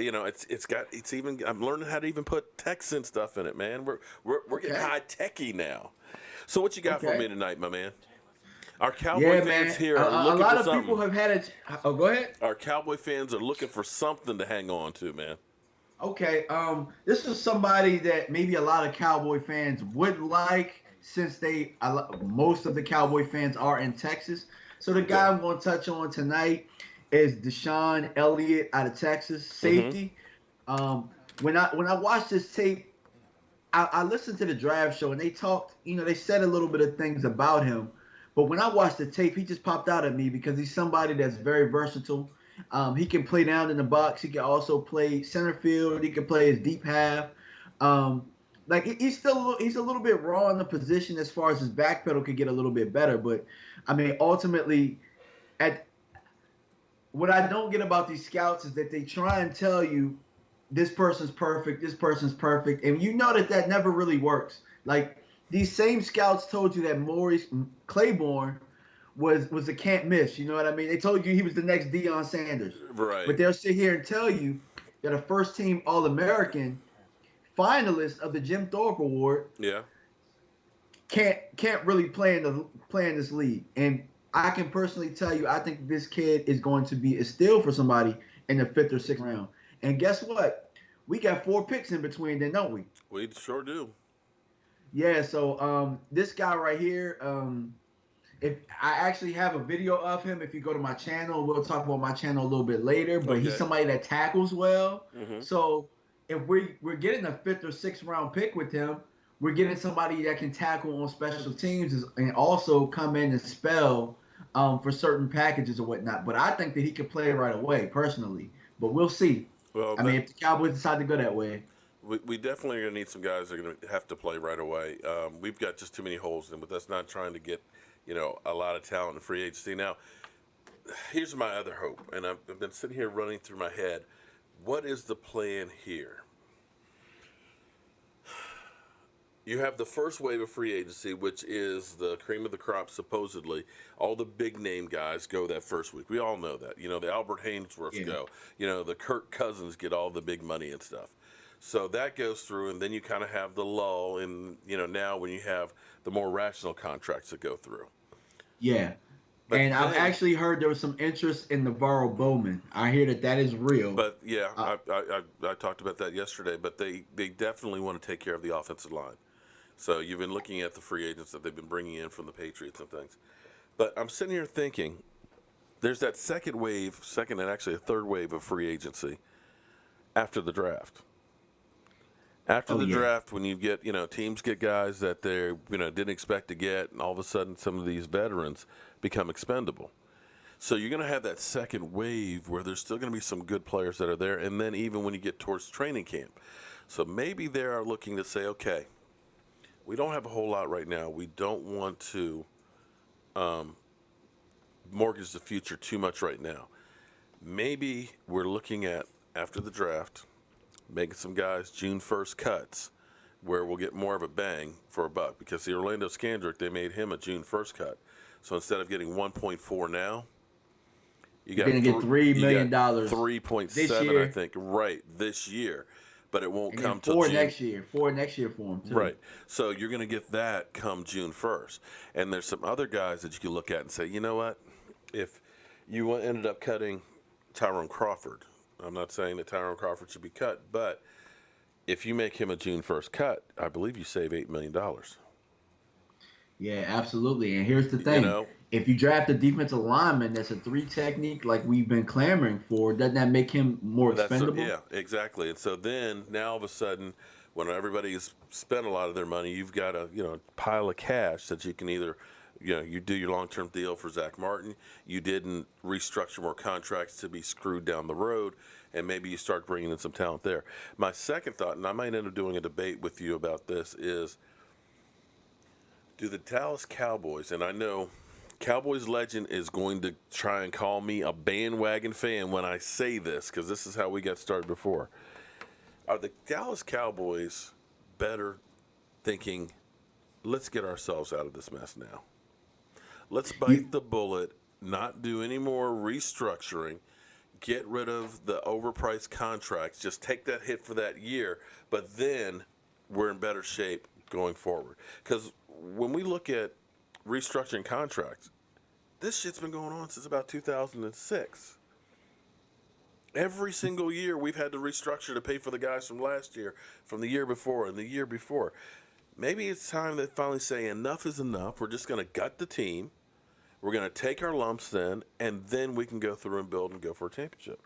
even. I'm learning how to even put text and stuff in it, man. We're getting high techy now. So what you got for me tonight, my man? Our Cowboy fans here are looking for something. A lot of people have had it. Oh, go ahead. Our Cowboy fans are looking for something to hang on to, man. Okay. This is somebody that maybe a lot of Cowboy fans would like, since most of the Cowboy fans are in Texas. So the guy I'm going to touch on tonight is Deshaun Elliott out of Texas, safety. When I watched this tape, I listened to the draft show and they talked. They said a little bit of things about him, but when I watched the tape, he just popped out at me because he's somebody that's very versatile. He can play down in the box. He can also play center field. He can play his deep half. He's a little bit raw in the position as far as his back pedal could get a little bit better. But I mean, ultimately, what I don't get about these scouts is that they try and tell you this person's perfect, and you know that never really works. Like, these same scouts told you that Maurice Claiborne was a can't miss. You know what I mean? They told you he was the next Deion Sanders. Right. But they'll sit here and tell you that a first-team All-American finalist of the Jim Thorpe Award can't really play in this league. And I can personally tell you, I think this kid is going to be a steal for somebody in the 5th or 6th round. And guess what? We got 4 picks in between then, don't we? We sure do. Yeah, so this guy right here, if I actually have a video of him, if you go to my channel, we'll talk about my channel a little bit later, but he's somebody that tackles well. Mm-hmm. So if we're getting a 5th or 6th round pick with him, we're getting somebody that can tackle on special teams and also come in and spell for certain packages or whatnot. But I think that he could play right away, personally. But we'll see. Well, I mean, if the Cowboys decide to go that way. We definitely are going to need some guys that are going to have to play right away. We've got just too many holes in them, but that's not trying to get, a lot of talent in free agency. Now, here's my other hope, and I've been sitting here running through my head. What is the plan here? You have the first wave of free agency, which is the cream of the crop, supposedly. All the big-name guys go that first week. We all know that. The Albert Haynesworths go. The Kirk Cousins get all the big money and stuff. So that goes through, and then you kind of have the lull, and, now when you have the more rational contracts that go through. Yeah. But and I've actually heard there was some interest in Navarro Bowman. I hear that is real. But, yeah, I talked about that yesterday, but they definitely want to take care of the offensive line. So you've been looking at the free agents that they've been bringing in from the Patriots and things. But I'm sitting here thinking there's that second and actually a third wave of free agency after the draft. After the draft, when you get, teams get guys that they, didn't expect to get, and all of a sudden some of these veterans become expendable. So you're going to have that second wave where there's still going to be some good players that are there, and then even when you get towards training camp. So maybe they are looking to say, okay, we don't have a whole lot right now. We don't want to mortgage the future too much right now. Maybe we're looking at, after the draft, making some guys June 1st cuts where we'll get more of a bang for a buck, because the Orlando Scandrick, they made him a June 1st cut. So instead of getting 1.4 now, you're going to get $3 million 3.7, I think, right, this year. But it won't come till June. Next year. $4 next year for him, too. Right. So you're going to get that come June 1st. And there's some other guys that you can look at and say, you know what? If you ended up cutting Tyrone Crawford, I'm not saying that Tyrone Crawford should be cut, but if you make him a June 1st cut, I believe you save $8 million. Yeah, absolutely. And here's the thing. If you draft a defensive lineman that's a 3 technique like we've been clamoring for, doesn't that make him more expendable? Yeah, exactly. And so then now all of a sudden, when everybody's spent a lot of their money, you've got a pile of cash that you can either you do your long-term deal for Zach Martin. You didn't restructure more contracts to be screwed down the road, and maybe you start bringing in some talent there. My second thought, and I might end up doing a debate with you about this, is do the Dallas Cowboys, and I know Cowboys legend is going to try and call me a bandwagon fan when I say this, because this is how we got started before. Are the Dallas Cowboys better thinking, let's get ourselves out of this mess now? Let's bite the bullet, not do any more restructuring, get rid of the overpriced contracts, just take that hit for that year, but then we're in better shape going forward. Because when we look at restructuring contracts, this shit's been going on since about 2006. Every single year we've had to restructure to pay for the guys from last year, from the year before, and the year before. Maybe it's time to finally say enough is enough. We're just going to gut the team. We're going to take our lumps and then we can go through and build and go for a championship.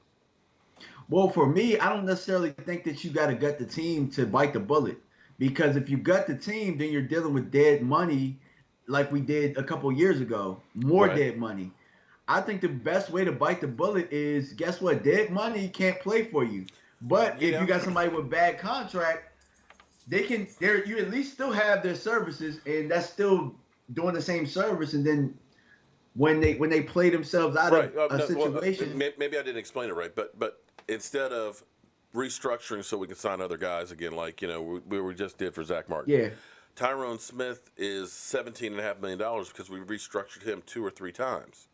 Well, for me, I don't necessarily think that you got to gut the team to bite the bullet. Because if you gut the team, then you're dealing with dead money like we did a couple years ago. More dead money. I think the best way to bite the bullet is, guess what? Dead money can't play for you. But if you got somebody with bad contract, you at least still have their services, and that's still doing the same service. And then when they play themselves out of a situation. Well, maybe I didn't explain it right, but instead of restructuring so we can sign other guys again, like we just did for Zach Martin. Yeah. Tyrone Smith is $17.5 million because we restructured him 2 or 3 times.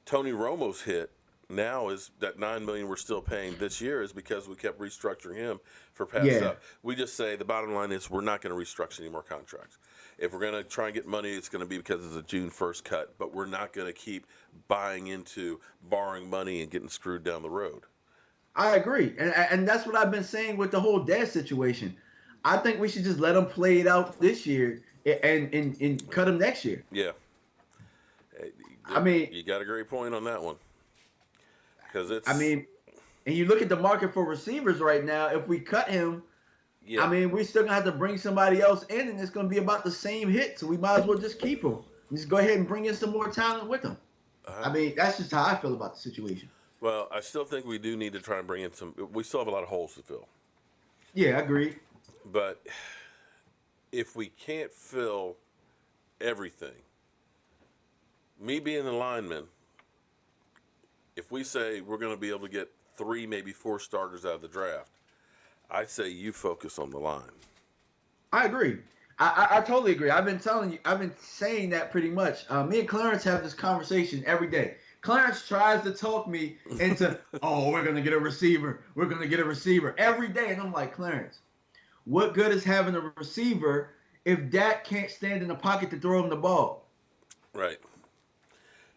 Tony Romo's hit now is that $9 million we're still paying this year is because we kept restructuring him for past stuff. We just say the bottom line is we're not going to restructure any more contracts. If we're going to try and get money, it's going to be because it's a June 1st cut, but we're not going to keep buying into borrowing money and getting screwed down the road. I agree. And that's what I've been saying with the whole Dez situation. I think we should just let him play it out this year and cut him next year. Yeah. I mean, you got a great point on that one. And you look at the market for receivers right now, if we cut him, we're still going to have to bring somebody else in, and it's going to be about the same hit, so we might as well just keep him. Just go ahead and bring in some more talent with him. That's just how I feel about the situation. Well, I still think we do need to try and bring in we still have a lot of holes to fill. Yeah, I agree. But if we can't fill everything, me being a lineman, if we say we're going to be able to get 3, maybe 4 starters out of the draft, I say you focus on the line. I agree. I totally agree. I've been saying that pretty much. Me and Clarence have this conversation every day. Clarence tries to talk me into, we're going to get a receiver. We're going to get a receiver every day. And I'm like, Clarence, what good is having a receiver if Dak can't stand in the pocket to throw him the ball? Right.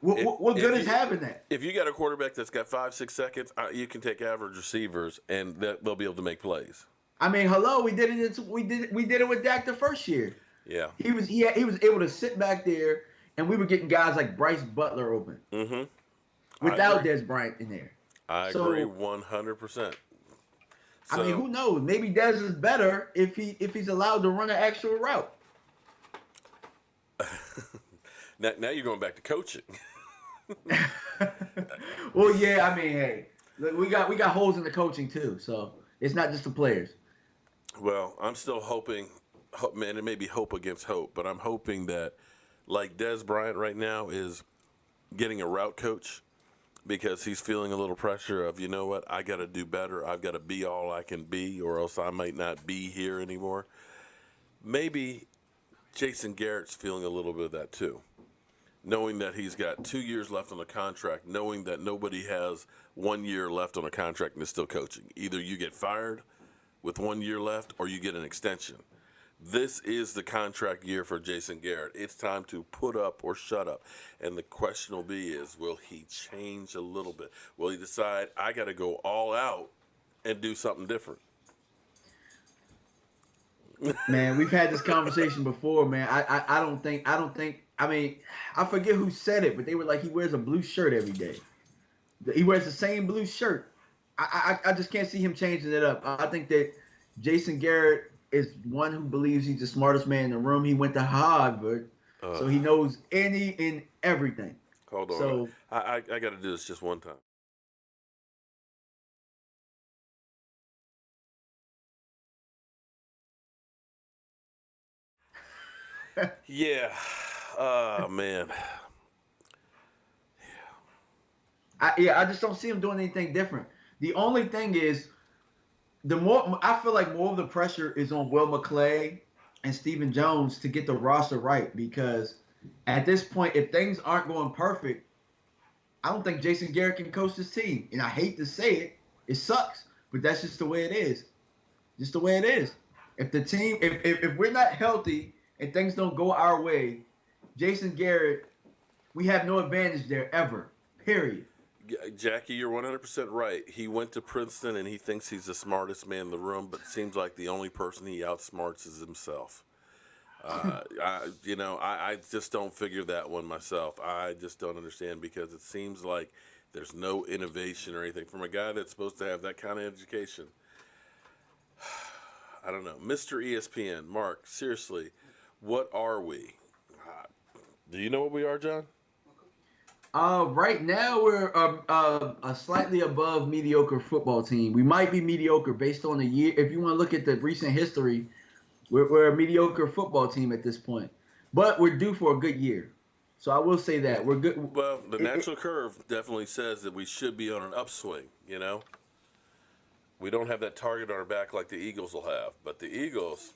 What good is having that? If you got a quarterback that's got 5-6 seconds, you can take average receivers and they'll be able to make plays. Hello, we did it with Dak the first year. Yeah. He was able to sit back there, and we were getting guys like Bryce Butler open. Mm-hmm. Without Dez Bryant in there. I agree 100%. So, who knows? Maybe Dez is better if he's allowed to run an actual route. now you're going back to coaching. Well, yeah, hey, look, we got holes in the coaching too, so it's not just the players. Well, I'm still hoping, man, it may be hope against hope, but I'm hoping that, like Dez Bryant right now is getting a route coach because he's feeling a little pressure of, you know what, I got to do better. I've got to be all I can be, or else I might not be here anymore. Maybe Jason Garrett's feeling a little bit of that too, knowing that he's got 2 years left on the contract, knowing that nobody has 1 year left on a contract and is still coaching. Either you get fired with 1 year left or you get an extension. This is the contract year for Jason Garrett. It's time to put up or shut up. And the question will be is, will he change a little bit? Will he decide, I got to go all out and do something different? Man, we've had this conversation before, man. I don't think I mean, I forget who said it, but they were like, he wears a blue shirt every day. He wears the same blue shirt. I just can't see him changing it up. I think that Jason Garrett is one who believes he's the smartest man in the room. He went to Harvard, so he knows any and everything. Hold on. So I got to do this just one time. Yeah. Man. I just don't see him doing anything different. The only thing is, I feel like more of the pressure is on Will McClay and Stephen Jones to get the roster right, because at this point, if things aren't going perfect, I don't think Jason Garrett can coach this team. And I hate to say it, it sucks, but that's just the way it is. Just the way it is. If the team, if we're not healthy and things don't go our way, Jason Garrett, we have no advantage there ever. Period. Jackie, you're 100% right. He went to Princeton and he thinks he's the smartest man in the room, but it seems like the only person he outsmarts is himself. I just don't figure that one myself. I just don't understand, because it seems like there's no innovation or anything from a guy that's supposed to have that kind of education. I don't know. Mr. ESPN, Mark, seriously, what are we? Do you know what we are, John? Right now we're a slightly above mediocre football team. We might be mediocre based on the year. If you want to look at the recent history, we're a mediocre football team at this point. But we're due for a good year. So I will say that we're good. Well, the natural curve definitely says that we should be on an upswing, you know? We don't have that target on our back like the Eagles will have. But the Eagles,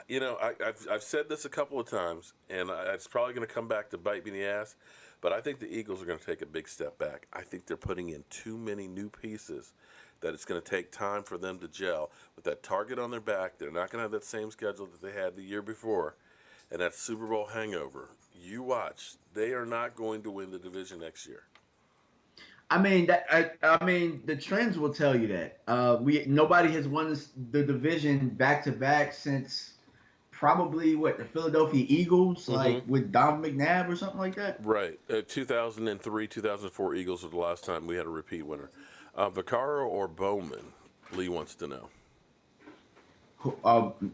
you know, I've said this a couple of times, and it's probably going to come back to bite me in the ass, but I think the Eagles are going to take a big step back. I think they're putting in too many new pieces that it's going to take time for them to gel. With that target on their back, they're not going to have that same schedule that they had the year before, and that Super Bowl hangover. You watch. They are not going to win the division next year. I mean the trends will tell you that. Nobody has won the division back to back since probably the Philadelphia Eagles, like with Don McNabb or something like that. Right. 2003, 2004 Eagles were the last time we had a repeat winner. Vaccaro or Bowman? Lee wants to know.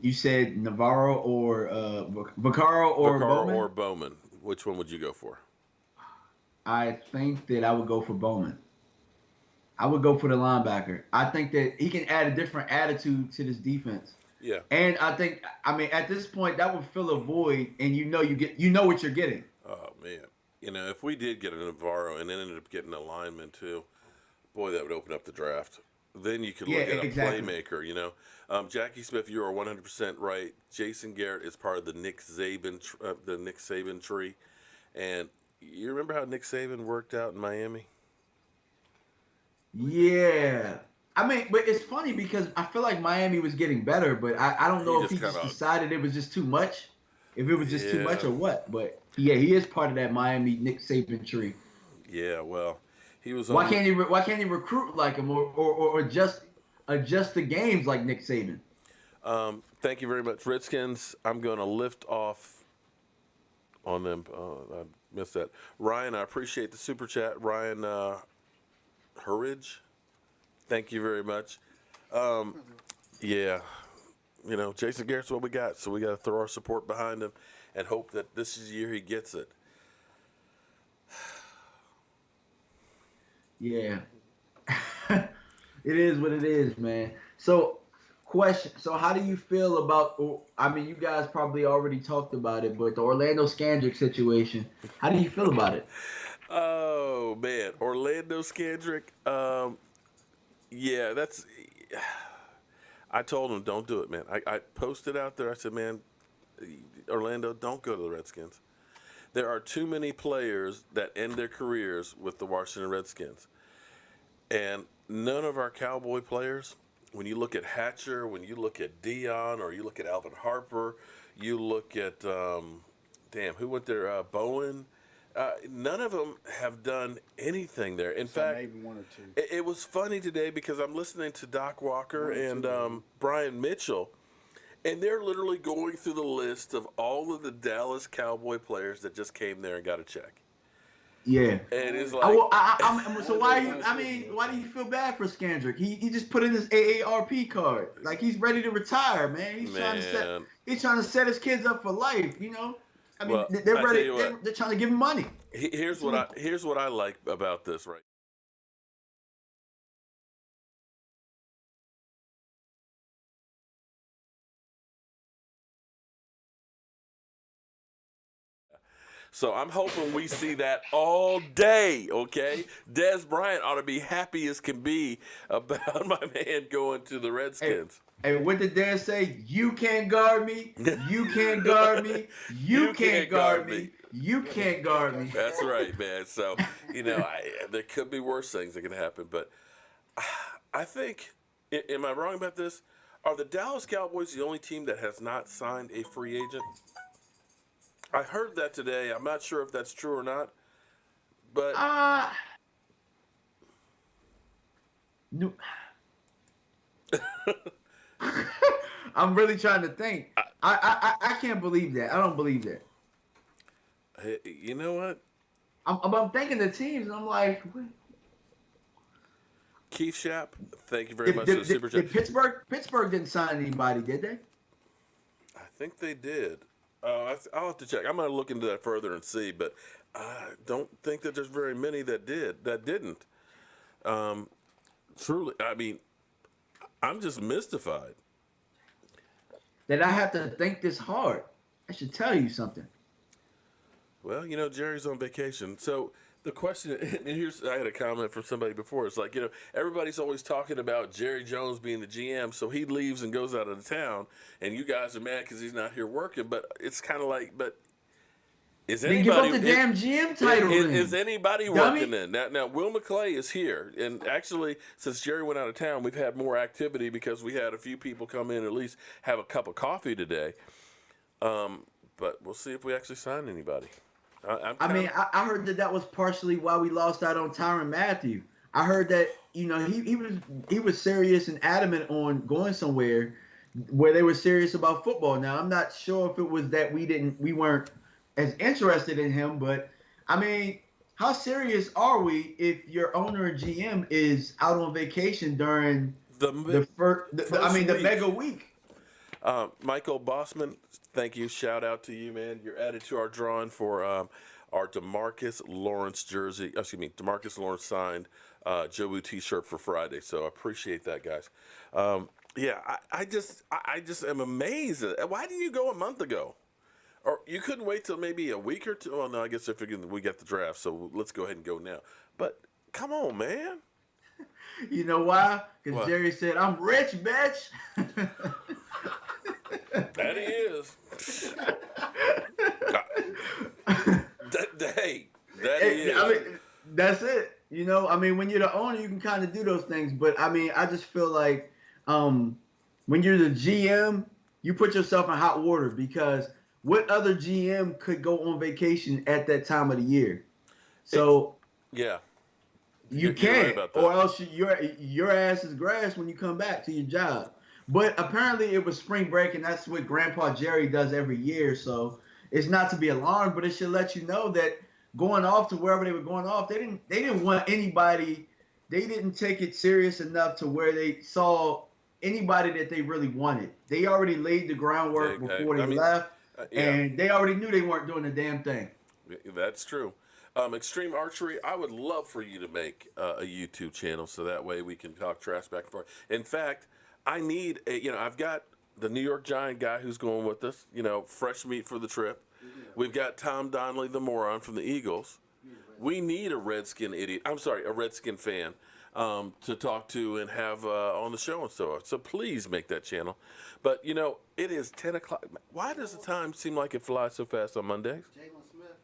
You said Navarro or Vaccaro or Bowman? Or Bowman. Which one would you go for? I think that I would go for Bowman. I would go for the linebacker. I think that he can add a different attitude to this defense. Yeah. And I think, at this point, that would fill a void, and you know what you're getting. Oh man, if we did get a Navarro and then ended up getting a lineman too, boy, that would open up the draft. Then you could look at a playmaker. Jackie Smith, you are 100% right. Jason Garrett is part of the Nick Saban tree, and you remember how Nick Saban worked out in Miami? Yeah. But it's funny because I feel like Miami was getting better, but I don't know if he just decided it was just too much. If it was just too much or what. But yeah, he is part of that Miami Nick Saban tree. Yeah, well, he was. Why can't he recruit like him or adjust the games like Nick Saban? Thank you very much, Redskins. I'm going to lift off on them. I missed that. Ryan, I appreciate the super chat. Ryan Hurridge, thank you very much. Yeah, Jason Garrett's what we got, so we got to throw our support behind him and hope that this is the year he gets it. Yeah. It is what it is, man. So Question. So, how do you feel about? I mean, you guys probably already talked about it, but the Orlando Scandrick situation. How do you feel about it? Oh man, Orlando Scandrick. Yeah, that's. I told him don't do it, man. I posted out there. I said, man, Orlando, don't go to the Redskins. There are too many players that end their careers with the Washington Redskins, and none of our Cowboy players. When you look at Hatcher, when you look at Dion, or you look at Alvin Harper, you look at who went there? Bowen. None of them have done anything there. In fact, maybe one or two. it was funny today because I'm listening to Doc Walker One or and two, Brian Mitchell, and they're literally going through the list of all of the Dallas Cowboy players that just came there and got a check. Yeah. And it's like, So why you? I mean, why do you feel bad for Scandrick? He just put in his AARP card. Like he's ready to retire, man. He's trying to set his kids up for life. You know. I mean, Well, they're I ready. tell you what. They're trying to give him money. Here's what I like about this, right? So I'm hoping we see that all day, okay? Dez Bryant ought to be happy as can be about my man going to the Redskins. Hey, what did Dan say? You can't guard me. You can't guard me. You can't guard me. You can't guard me. That's right, man. So, there could be worse things that can happen. But I think, am I wrong about this? Are the Dallas Cowboys the only team that has not signed a free agent? I heard that today. I'm not sure if that's true or not. But no. I'm really trying to think. I can't believe that. I don't believe that. Hey, you know what? I'm thinking the teams, and I'm like, what? Keith Schapp, thank you very much for the super chat. Pittsburgh didn't sign anybody, did they? I think they did. I'll have to check. I'm going to look into that further and see, but I don't think that there's very many that didn't. Truly, I mean, I'm just mystified. That I have to think this hard. I should tell you something. Well, Jerry's on vacation. So the question, and I had a comment from somebody before. It's like, everybody's always talking about Jerry Jones being the GM, so he leaves and goes out of the town, and you guys are mad because he's not here working. But it's kind of like, is anybody? Then give up the damn GM title. Is anybody working then? Now, Will McClay is here, and actually, since Jerry went out of town, we've had more activity because we had a few people come in and at least have a cup of coffee today. But we'll see if we actually sign anybody. I heard that was partially why we lost out on Tyrann Mathieu. I heard that he was serious and adamant on going somewhere where they were serious about football. Now I'm not sure if it was that we weren't as interested in him, but I mean, how serious are we if your owner and GM is out on vacation during the mega week? Michael Bossman, thank you. Shout out to you, man. You're added to our drawing for our DeMarcus Lawrence jersey. DeMarcus Lawrence signed Joe Wu T-shirt for Friday. So I appreciate that, guys. I just am amazed. Why didn't you go a month ago? Or you couldn't wait till maybe a week or two? Oh, no, I guess they're figuring we got the draft, so let's go ahead and go now. But come on, man. You know why? Because Jerry said, I'm rich, bitch. That he is. Hey, that he is. I mean, that's it. When you're the owner, you can kind of do those things. But, I just feel like when you're the GM, you put yourself in hot water because what other GM could go on vacation at that time of the year? So yeah, you can't, right, or else your ass is grass when you come back to your job. But apparently it was spring break, and that's what Grandpa Jerry does every year. So it's not to be alarmed, but it should let you know that going off to wherever they were going off, they didn't want anybody. They didn't take it serious enough to where they saw anybody that they really wanted. They already laid the groundwork before they left, and they already knew they weren't doing a damn thing. That's true. Extreme Archery, I would love for you to make a YouTube channel so that way we can talk trash back and forth. In fact, I need I've got the New York Giant guy who's going with us. Fresh meat for the trip. We've got Tom Donnelly, the moron from the Eagles. We need a Redskin idiot. I'm sorry, a Redskin fan to talk to and have on the show and so on. So please make that channel. But it is 10 o'clock. Why does the time seem like it flies so fast on Mondays? Jalen Smith.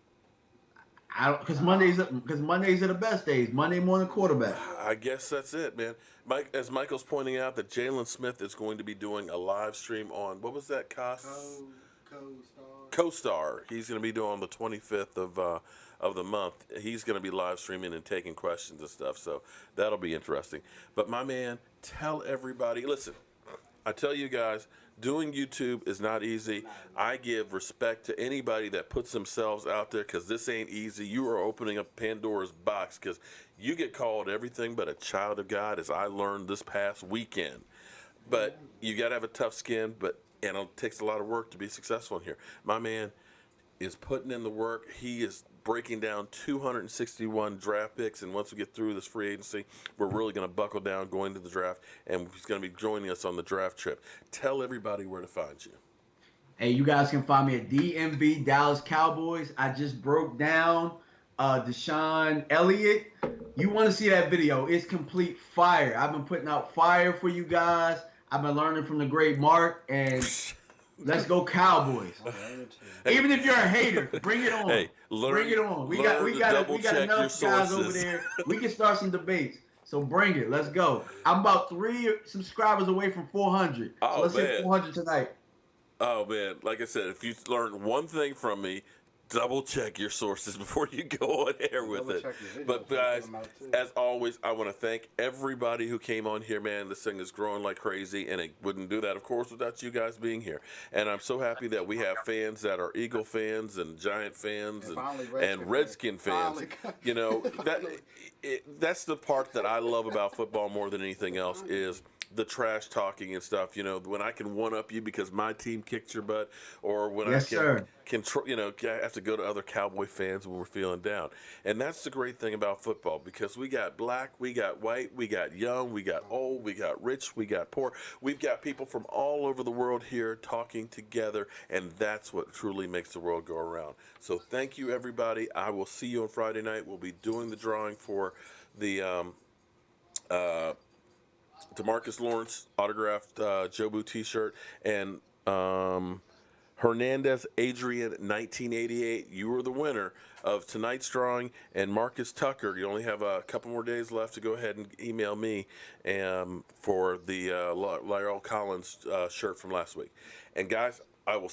Because Mondays are the best days. Monday morning quarterback. I guess that's it, man. Mike, as Michael's pointing out, that Jalen Smith is going to be doing a live stream on what was that? CoStar. He's going to be doing on the 25th of the month. He's going to be live streaming and taking questions and stuff. So that'll be interesting. But my man, tell everybody. Listen, I tell you guys, doing YouTube is not easy. I give respect to anybody that puts themselves out there because this ain't easy. You are opening up Pandora's box because you get called everything but a child of God, as I learned this past weekend. But you got to have a tough skin, and it takes a lot of work to be successful in here. My man is putting in the work. He is breaking down 261 draft picks, and once we get through this free agency, we're really going to buckle down going to the draft, and he's going to be joining us on the draft trip. Tell everybody where to find you. Hey, you guys can find me at DMV Dallas Cowboys. I just broke down Deshaun Elliott. You want to see that video? It's complete fire. I've been putting out fire for you guys. I've been learning from the great Mark, and let's go Cowboys. Even if you're a hater, bring it on. Hey, bring it on. We got enough guys over there. We can start some debates. So bring it. Let's go. I'm about 3 subscribers away from 400. So let's hit 400 tonight. Oh, man. Like I said, if you learn one thing from me, double check your sources before you go on air with it. But guys, as always, I want to thank everybody who came on here, man. This thing is growing like crazy, and it wouldn't do that, of course, without you guys being here. And I'm so happy that we have fans that are Eagle fans and Giant fans and Redskin fans. That's the part that I love about football more than anything else is the trash talking and stuff. When I can one up you because my team kicked your butt, or when I can have to go to other Cowboy fans when we're feeling down. And that's the great thing about football, because we got black, we got white, we got young, we got old, we got rich, we got poor. We've got people from all over the world here talking together, and that's what truly makes the world go around. So thank you, everybody. I will see you on Friday night. We'll be doing the drawing for the DeMarcus Lawrence autographed Jobu t-shirt, and Hernandez Adrian 1988. You were the winner of tonight's drawing, and Marcus Tucker. You only have a couple more days left to go ahead and email me for the Lyle Collins shirt from last week. And guys, I will.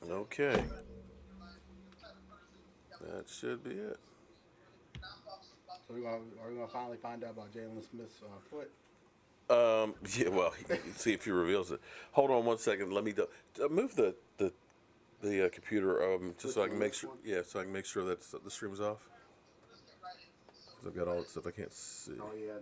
Okay, that should be it. So are we gonna finally find out about Jalen Smith's foot? Yeah, well, see if he reveals it. Hold on one second. Let me move the computer just so I can make sure. Yeah, so I can make sure that the stream is off. Because I've got all that stuff I can't see. Oh yeah.